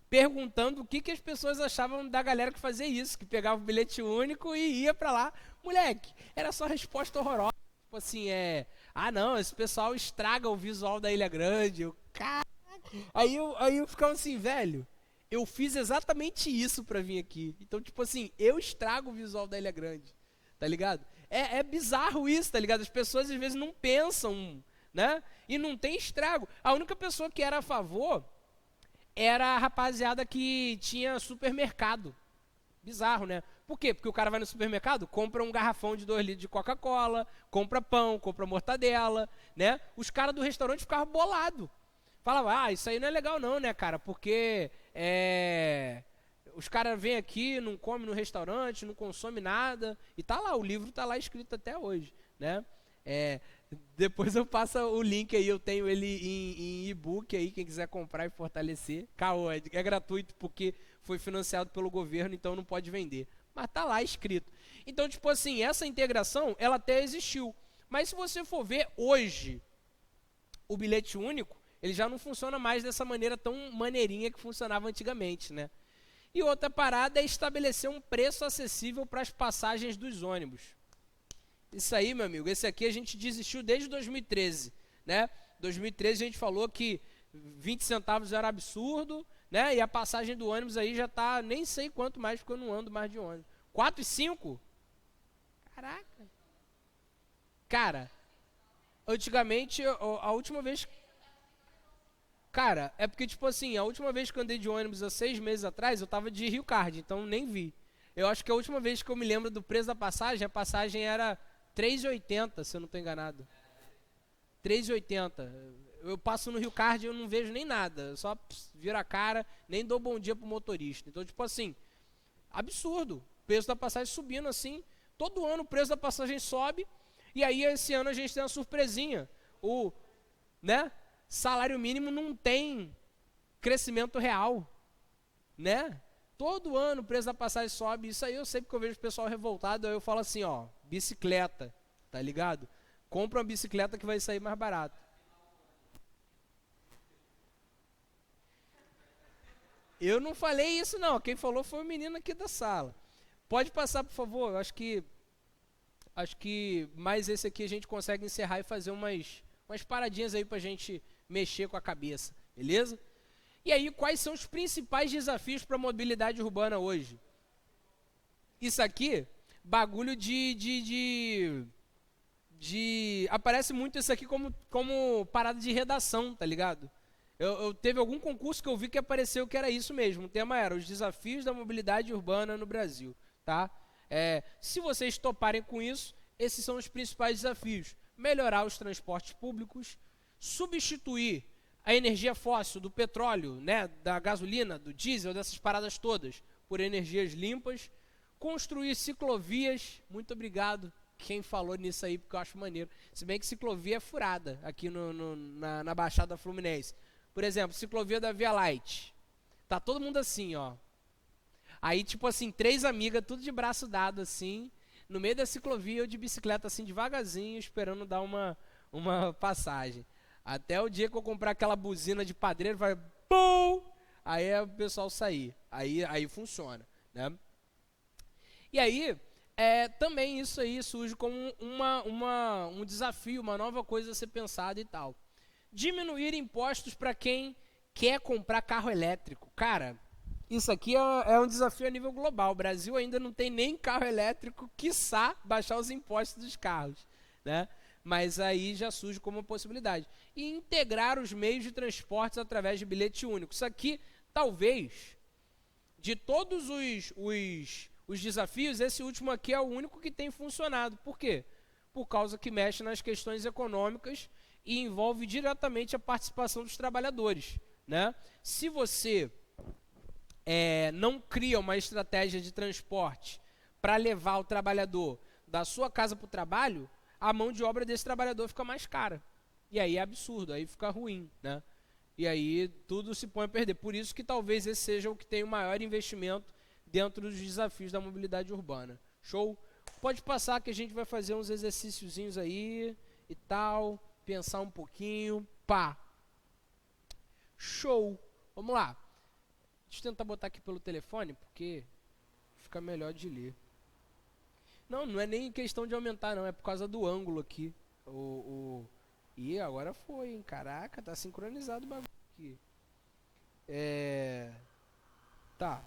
S1: perguntando o que as pessoas achavam da galera que fazia isso, que pegava o bilhete único e ia para lá. Moleque, era só resposta horrorosa. Tipo assim, não, esse pessoal estraga o visual da Ilha Grande. Aí eu ficava assim, velho, eu fiz exatamente isso pra vir aqui. Então, tipo assim, eu estrago o visual da Ilha Grande, tá ligado? É bizarro isso, tá ligado? As pessoas às vezes não pensam, né? E não tem estrago. A única pessoa que era a favor era a rapaziada que tinha supermercado. Bizarro, né? Por quê? Porque o cara vai no supermercado, compra um garrafão de 2 litros de Coca-Cola, compra pão, compra mortadela, né? Os caras do restaurante ficavam bolados. Falavam, isso aí não é legal não, né, cara? Porque os caras vêm aqui, não comem no restaurante, não consomem nada. E tá lá, o livro tá lá escrito até hoje, né? Depois eu passo o link aí, eu tenho ele em e-book aí, quem quiser comprar e fortalecer. Caô, é gratuito porque foi financiado pelo governo, então não pode vender. Mas tá lá escrito. Então, tipo assim, essa integração, ela até existiu. Mas se você for ver hoje, o bilhete único, ele já não funciona mais dessa maneira tão maneirinha que funcionava antigamente, né? E outra parada é estabelecer um preço acessível para as passagens dos ônibus. Isso aí, meu amigo, esse aqui a gente desistiu desde 2013, né? 2013 a gente falou que 20 centavos era absurdo, né? E a passagem do ônibus aí já tá nem sei quanto mais, porque eu não ando mais de ônibus. 4,5? Caraca. Cara, antigamente, a última vez... Cara, é porque, tipo assim, a última vez que eu andei de ônibus há 6 meses atrás, eu tava de Rio Card, então nem vi. Eu acho que a última vez que eu me lembro do preço da passagem, a passagem era R$3,80, se eu não estou enganado. R$3,80. Eu passo no Rio Card e eu não vejo nem nada. Eu só viro a cara, nem dou bom dia pro motorista. Então, tipo assim, absurdo. O preço da passagem subindo assim. Todo ano o preço da passagem sobe. E aí, esse ano a gente tem uma surpresinha. Né? Salário mínimo não tem crescimento real, né? Todo ano o preço da passagem sobe. Isso aí eu sei porque eu vejo o pessoal revoltado. Aí eu falo assim, bicicleta, tá ligado? Compra uma bicicleta que vai sair mais barato. Eu não falei isso não. Quem falou foi o menino aqui da sala. Pode passar, por favor. Acho que mais esse aqui a gente consegue encerrar e fazer umas paradinhas aí pra gente mexer com a cabeça, beleza? E aí, quais são os principais desafios para a mobilidade urbana hoje? Isso aqui, bagulho aparece muito isso aqui como parada de redação, tá ligado? Teve algum concurso que eu vi que apareceu que era isso mesmo. O tema era os desafios da mobilidade urbana no Brasil, tá? Se vocês toparem com isso, esses são os principais desafios. Melhorar os transportes públicos, substituir a energia fóssil do petróleo, né, da gasolina, do diesel, dessas paradas todas, por energias limpas, construir ciclovias. Muito obrigado quem falou nisso aí, porque eu acho maneiro. Se bem que ciclovia é furada aqui na Baixada Fluminense. Por exemplo, ciclovia da Via Light. Tá todo mundo assim, ó. Aí, tipo assim, 3 amigas, tudo de braço dado, assim, no meio da ciclovia, eu de bicicleta, assim, devagarzinho, esperando dar uma passagem. Até o dia que eu comprar aquela buzina de padreiro, vai pum! Aí é o pessoal sair. Aí funciona, né? E aí, também isso aí surge como um desafio, uma nova coisa a ser pensada e tal. Diminuir impostos para quem quer comprar carro elétrico. Cara, isso aqui é um desafio a nível global. O Brasil ainda não tem nem carro elétrico, quiçá baixar os impostos dos carros, né? Mas aí já surge como uma possibilidade. E integrar os meios de transportes através de bilhete único. Isso aqui, talvez, de todos os desafios, esse último aqui é o único que tem funcionado. Por quê? Por causa que mexe nas questões econômicas e envolve diretamente a participação dos trabalhadores, né? Se você não cria uma estratégia de transporte para levar o trabalhador da sua casa para o trabalho, a mão de obra desse trabalhador fica mais cara. E aí é absurdo, aí fica ruim, né? E aí tudo se põe a perder. Por isso que talvez esse seja o que tem o maior investimento dentro dos desafios da mobilidade urbana. Show? Pode passar que a gente vai fazer uns exercíciozinhos aí e tal, pensar um pouquinho, pá. Show! Vamos lá. Deixa eu tentar botar aqui pelo telefone, porque fica melhor de ler. Não é nem questão de aumentar, não. É por causa do ângulo aqui. Ih, agora foi, hein? Caraca, tá sincronizado o bagulho aqui. Tá.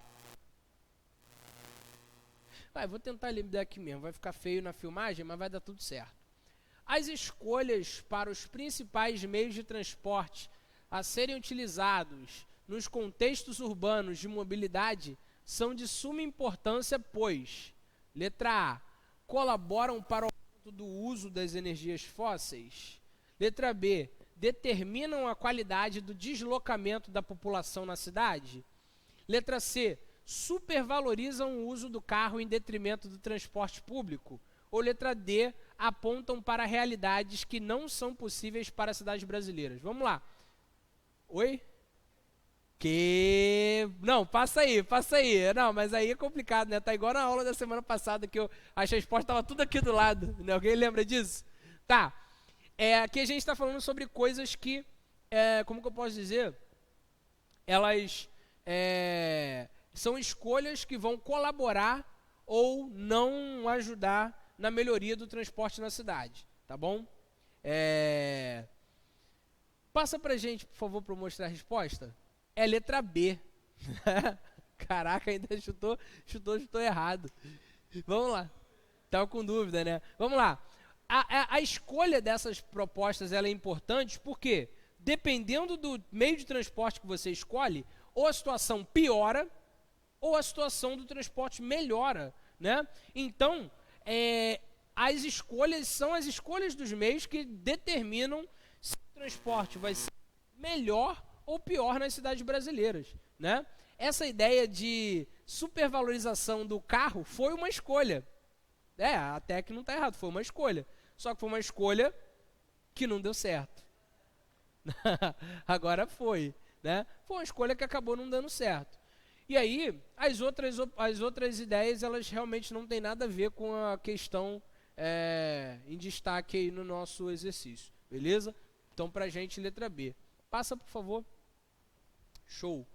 S1: Vou tentar ler aqui mesmo. Vai ficar feio na filmagem, mas vai dar tudo certo. As escolhas para os principais meios de transporte a serem utilizados nos contextos urbanos de mobilidade são de suma importância, pois, letra A, colaboram para o aumento do uso das energias fósseis. Letra B, determinam a qualidade do deslocamento da população na cidade. Letra C, supervalorizam o uso do carro em detrimento do transporte público. Ou letra D, apontam para realidades que não são possíveis para as cidades brasileiras. Vamos lá. Oi? Não, passa aí. Não, mas aí é complicado, né? Tá igual na aula da semana passada que as respostas estavam tudo aqui do lado, né? Alguém lembra disso? Tá. Aqui a gente está falando sobre coisas que, como que eu posso dizer? Elas são escolhas que vão colaborar ou não ajudar na melhoria do transporte na cidade, tá bom? Passa pra gente, por favor, para eu mostrar a resposta. É letra B. Caraca, ainda chutou errado. Vamos lá. Tava com dúvida, né? Vamos lá. A escolha dessas propostas ela é importante porque, dependendo do meio de transporte que você escolhe, ou a situação piora, ou a situação do transporte melhora, né? Então, as escolhas são as escolhas dos meios que determinam se o transporte vai ser melhor ou pior nas cidades brasileiras, né? Essa ideia de supervalorização do carro foi uma escolha. Até que não está errado, foi uma escolha. Só que foi uma escolha que não deu certo. Agora foi, né? Foi uma escolha que acabou não dando certo. E aí, as outras ideias, elas realmente não têm nada a ver com a questão em destaque aí no nosso exercício, beleza? Então, pra gente, letra B. Passa, por favor. Show.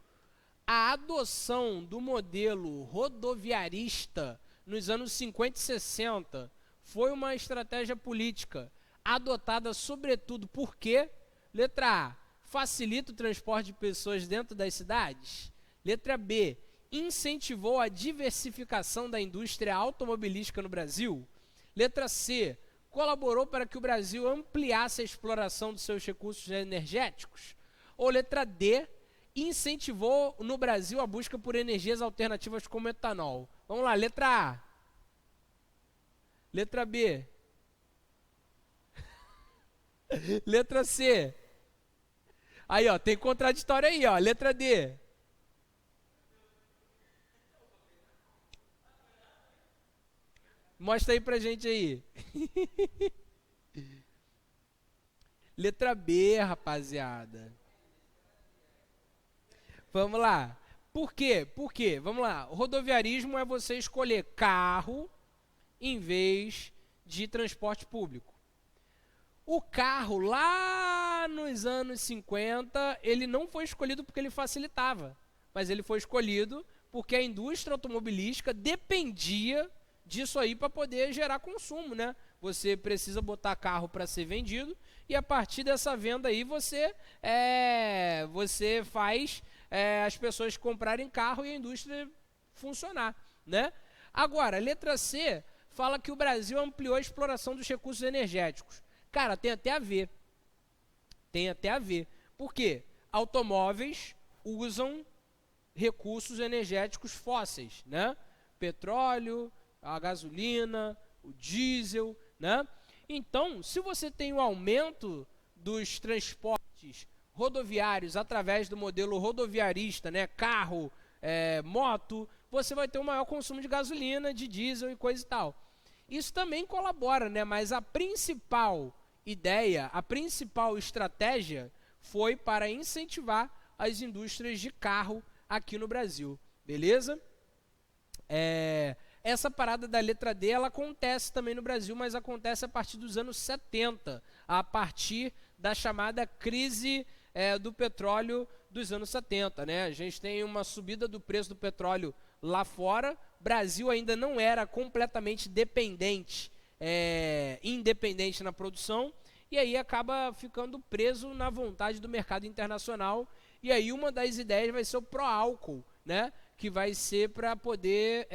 S1: A adoção do modelo rodoviarista nos anos 50 e 60 foi uma estratégia política adotada sobretudo porque, letra A, facilita o transporte de pessoas dentro das cidades. Letra B, incentivou a diversificação da indústria automobilística no Brasil. Letra C, colaborou para que o Brasil ampliasse a exploração dos seus recursos energéticos. Ou letra D, incentivou no Brasil a busca por energias alternativas como etanol. Vamos lá, letra A. Letra B. Letra C. Aí, ó, tem contraditório aí, ó. Letra D. Mostra aí pra gente aí. Letra B, rapaziada. Vamos lá. Por quê? Por quê? Vamos lá. O rodoviarismo é você escolher carro em vez de transporte público. O carro, lá nos anos 50, ele não foi escolhido porque ele facilitava, mas ele foi escolhido porque a indústria automobilística dependia disso aí para poder gerar consumo, né? Você precisa botar carro para ser vendido e a partir dessa venda aí você faz as pessoas comprarem carro e a indústria funcionar, né? Agora, a letra C fala que o Brasil ampliou a exploração dos recursos energéticos. Cara, tem até a ver. Tem até a ver. Por quê? Automóveis usam recursos energéticos fósseis, né? Petróleo, a gasolina, o diesel, né? Então, se você tem um aumento dos transportes rodoviários através do modelo rodoviarista, né? Carro, moto, você vai ter um maior consumo de gasolina, de diesel e coisa e tal. Isso também colabora, né? Mas a principal ideia, a principal estratégia foi para incentivar as indústrias de carro aqui no Brasil, beleza? Essa parada da letra D, ela acontece também no Brasil, mas acontece a partir dos anos 70, a partir da chamada crise do petróleo dos anos 70, né? A gente tem uma subida do preço do petróleo lá fora. Brasil ainda não era completamente independente na produção, e aí acaba ficando preso na vontade do mercado internacional. E aí uma das ideias vai ser o pró-álcool, né? Que vai ser para poder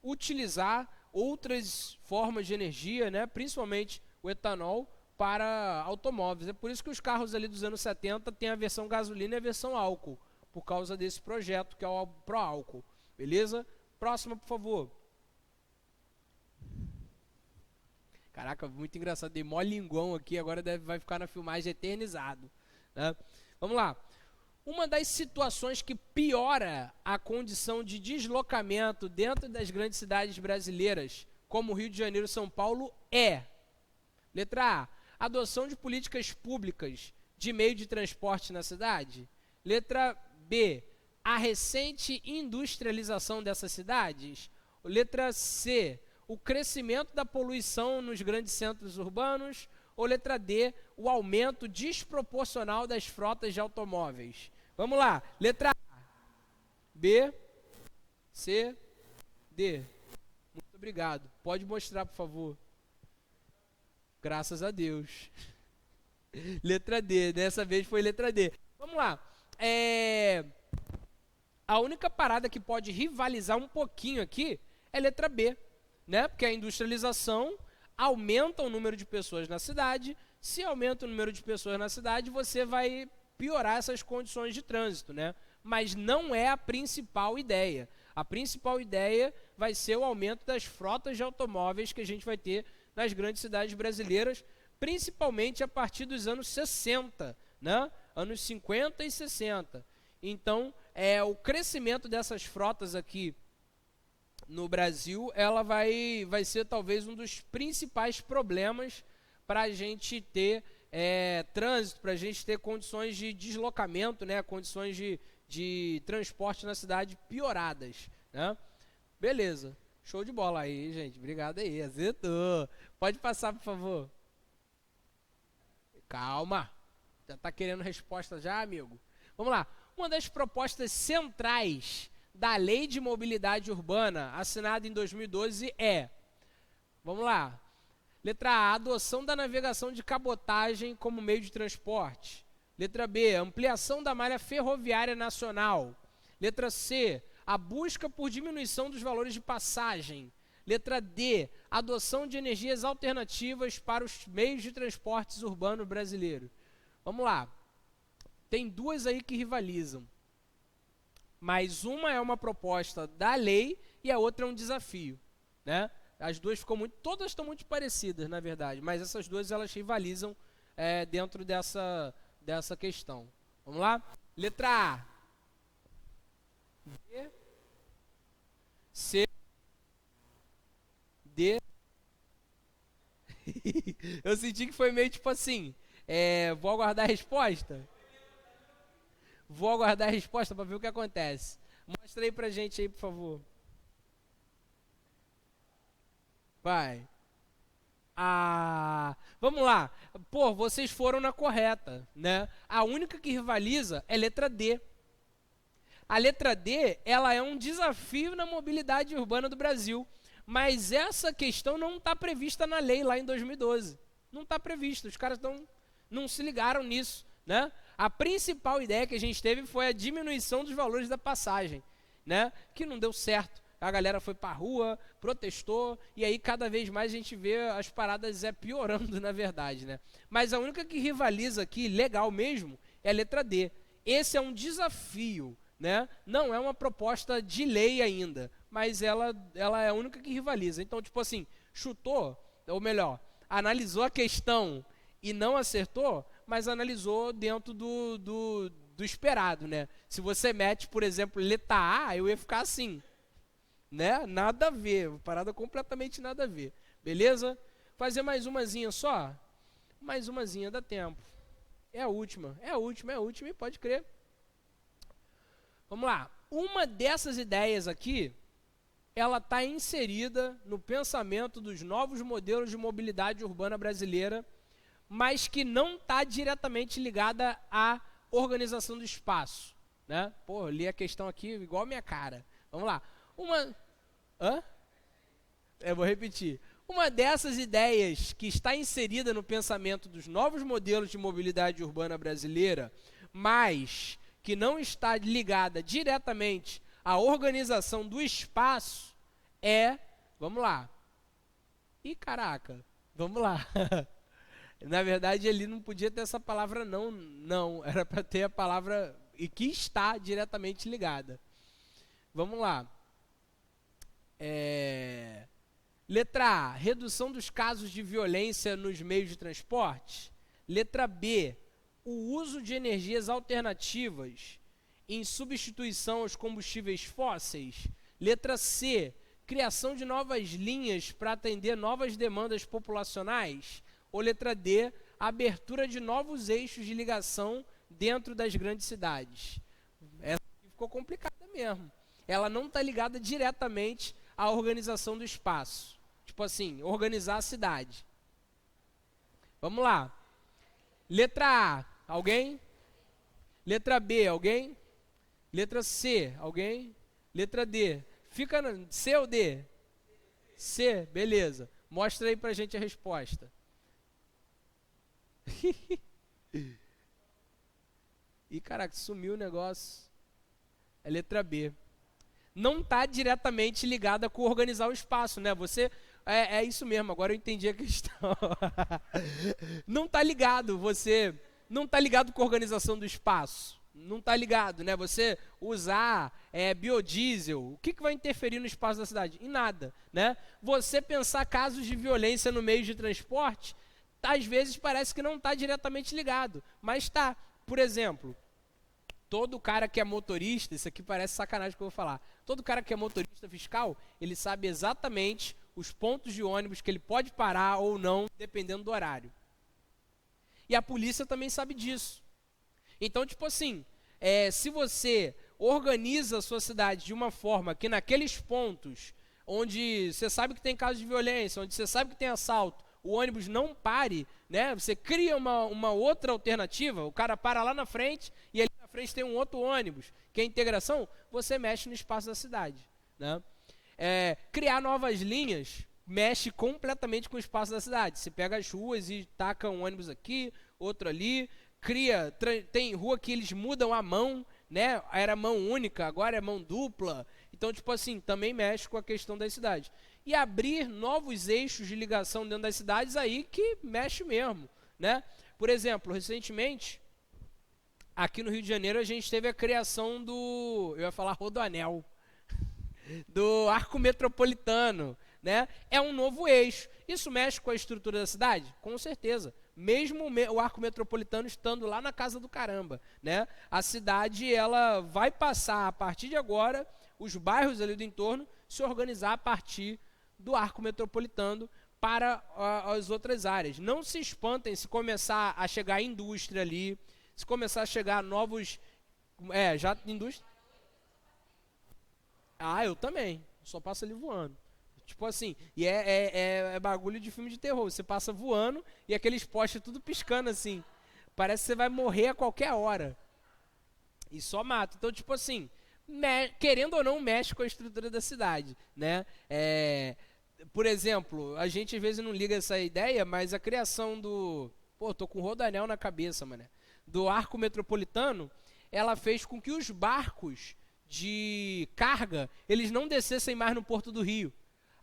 S1: utilizar outras formas de energia, né? Principalmente o etanol, para automóveis. É por isso que os carros ali dos anos 70 têm a versão gasolina e a versão álcool, por causa desse projeto que é o pró-álcool. Beleza? Próxima, por favor. Caraca, muito engraçado. Dei mó linguão aqui, agora vai ficar na filmagem eternizado, né? Vamos lá. Uma das situações que piora a condição de deslocamento dentro das grandes cidades brasileiras, como Rio de Janeiro e São Paulo, é: letra A, adoção de políticas públicas de meio de transporte na cidade. Letra B, a recente industrialização dessas cidades. Letra C, o crescimento da poluição nos grandes centros urbanos. Ou letra D, o aumento desproporcional das frotas de automóveis. Vamos lá, letra A, B, C, D. Muito obrigado. Pode mostrar, por favor. Graças a Deus. Letra D, dessa vez foi letra D. Vamos lá. A única parada que pode rivalizar um pouquinho aqui é letra B, né? Porque a industrialização aumenta o número de pessoas na cidade. Se aumenta o número de pessoas na cidade, você vai piorar essas condições de trânsito, né? Mas não é a principal ideia. A principal ideia vai ser o aumento das frotas de automóveis que a gente vai ter nas grandes cidades brasileiras, principalmente a partir dos anos 60, né? Anos 50 e 60. Então, o crescimento dessas frotas aqui no Brasil, ela vai ser talvez um dos principais problemas para a gente ter trânsito, para a gente ter condições de deslocamento, né? Condições de transporte na cidade pioradas, né? Beleza, show de bola aí, gente, obrigado aí, acertou. Pode passar, por favor. Calma, já está querendo resposta já, amigo? Vamos lá. Uma das propostas centrais da Lei de Mobilidade Urbana, assinada em 2012, vamos lá, letra A, adoção da navegação de cabotagem como meio de transporte. Letra B, ampliação da malha ferroviária nacional. Letra C, a busca por diminuição dos valores de passagem. Letra D, adoção de energias alternativas para os meios de transportes urbanos brasileiros. Vamos lá. tem duas aí que rivalizam. Mas uma é uma proposta da lei e a outra é um desafio, né? As duas todas estão muito parecidas, na verdade, mas essas duas elas rivalizam dentro dessa questão. Vamos lá? Letra A. B. C. D. Eu senti que foi meio tipo assim, vou aguardar a resposta. Vou aguardar a resposta para ver o que acontece. Mostra aí pra gente aí, por favor. Vai. Vamos lá. Pô, vocês foram na correta, né? A única que rivaliza é letra D. A letra D, ela é um desafio na mobilidade urbana do Brasil. Mas essa questão não está prevista na lei lá em 2012. Não está prevista. Os caras não se ligaram nisso, né? A principal ideia que a gente teve foi a diminuição dos valores da passagem, né? Que não deu certo. A galera foi pra rua, protestou, e aí cada vez mais a gente vê as paradas piorando, na verdade, né? Mas a única que rivaliza aqui, legal mesmo, é a letra D. Esse é um desafio, né? Não é uma proposta de lei ainda, mas ela é a única que rivaliza. Então, tipo assim, chutou, ou melhor, analisou a questão e não acertou, mas analisou dentro do esperado, né? Se você mete, por exemplo, letra A, eu ia ficar assim, né? Nada a ver, parada completamente nada a ver. Beleza? Fazer mais umazinha só? Mais umazinha, dá tempo. É a última e pode crer. Vamos lá. Uma dessas ideias aqui, ela está inserida no pensamento dos novos modelos de mobilidade urbana brasileira, mas que não está diretamente ligada à organização do espaço, né? Pô, eu li a questão aqui igual a minha cara. Vamos lá. Eu vou repetir. Uma dessas ideias que está inserida no pensamento dos novos modelos de mobilidade urbana brasileira, mas que não está ligada diretamente à organização do espaço, vamos lá. Ih, caraca, vamos lá. Na verdade, ele não podia ter essa palavra não, era para ter a palavra e que está diretamente ligada. Vamos lá. Letra A, redução dos casos de violência nos meios de transporte. Letra B, o uso de energias alternativas em substituição aos combustíveis fósseis. Letra C, criação de novas linhas para atender novas demandas populacionais. Ou letra D, abertura de novos eixos de ligação dentro das grandes cidades. Essa aqui ficou complicada mesmo. Ela não está ligada diretamente à organização do espaço. Tipo assim, organizar a cidade. Vamos lá. Letra A, alguém? Letra B, alguém? Letra C, alguém? Letra D. Fica na C ou D? C, beleza. Mostra aí pra gente a resposta. Ih, caraca, sumiu o negócio. É letra B. Não está diretamente ligada com organizar o espaço, né? Você é isso mesmo, agora eu entendi a questão. Não está ligado, você não está ligado com a organização do espaço. Não está ligado, né? Você usar biodiesel, o que vai interferir no espaço da cidade? Em nada, né? Você pensar casos de violência no meio de transporte, às vezes parece que não está diretamente ligado, mas está. Por exemplo, todo cara que é motorista, isso aqui parece sacanagem que eu vou falar, todo cara que é motorista fiscal, ele sabe exatamente os pontos de ônibus que ele pode parar ou não, dependendo do horário. E a polícia também sabe disso. Então, tipo assim, se você organiza a sua cidade de uma forma que naqueles pontos onde você sabe que tem casos de violência, onde você sabe que tem assalto, o ônibus não pare, né? Você cria uma outra alternativa, o cara para lá na frente e ali na frente tem um outro ônibus, que é a integração, você mexe no espaço da cidade, né? Criar novas linhas mexe completamente com o espaço da cidade. Você pega as ruas e taca um ônibus aqui, outro ali, tem rua que eles mudam a mão, né? Era mão única, agora é mão dupla. Então, tipo assim, também mexe com a questão das cidades. E abrir novos eixos de ligação dentro das cidades aí que mexe mesmo, né? Por exemplo, recentemente, Aqui no Rio de Janeiro a gente teve a criação do, eu ia falar Rodoanel, do arco metropolitano, né? É um novo eixo. Isso mexe com a estrutura da cidade? Com certeza. Mesmo o arco metropolitano estando lá na casa do caramba, né? A cidade ela vai passar a partir de agora, os bairros ali do entorno se organizar a partir do arco metropolitano para as outras áreas. Não se espantem se começar a chegar indústria ali, se começar a chegar novos, já indústria. Ah, eu também. Só passo ali voando. Tipo assim, e é bagulho de filme de terror. Você passa voando e aqueles postes tudo piscando assim. Parece que você vai morrer a qualquer hora. E só mata. Então, tipo assim, querendo ou não, mexe com a estrutura da cidade, né? Por exemplo, a gente às vezes não liga essa ideia, mas a criação do... Pô, tô com o Rodoanel na cabeça, mano. Do arco metropolitano, ela fez com que os barcos de carga, eles não descessem mais no Porto do Rio.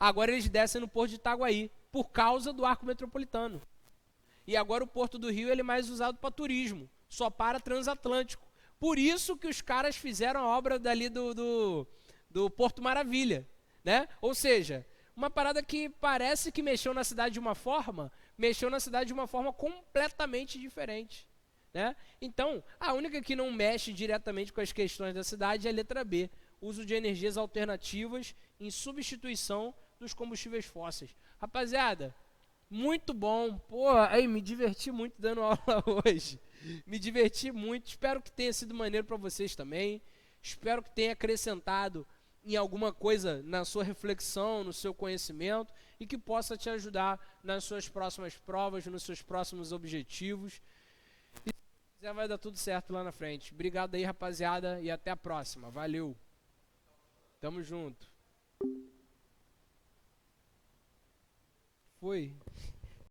S1: Agora eles descem no Porto de Itaguaí, por causa do arco metropolitano. E agora o Porto do Rio ele é mais usado para turismo, só para transatlântico. Por isso que os caras fizeram a obra dali do Porto Maravilha, né? Ou seja, uma parada que parece que mexeu na cidade de uma forma, mexeu na cidade de uma forma completamente diferente, né? Então, a única que não mexe diretamente com as questões da cidade é a letra B, uso de energias alternativas em substituição dos combustíveis fósseis. Rapaziada, muito bom. Pô, aí me diverti muito dando aula hoje. Me diverti muito. Espero que tenha sido maneiro para vocês também. Espero que tenha acrescentado em alguma coisa na sua reflexão, no seu conhecimento e que possa te ajudar nas suas próximas provas, nos seus próximos objetivos. E se quiser, vai dar tudo certo lá na frente. Obrigado aí, rapaziada, e até a próxima. Valeu. Tamo junto. Foi.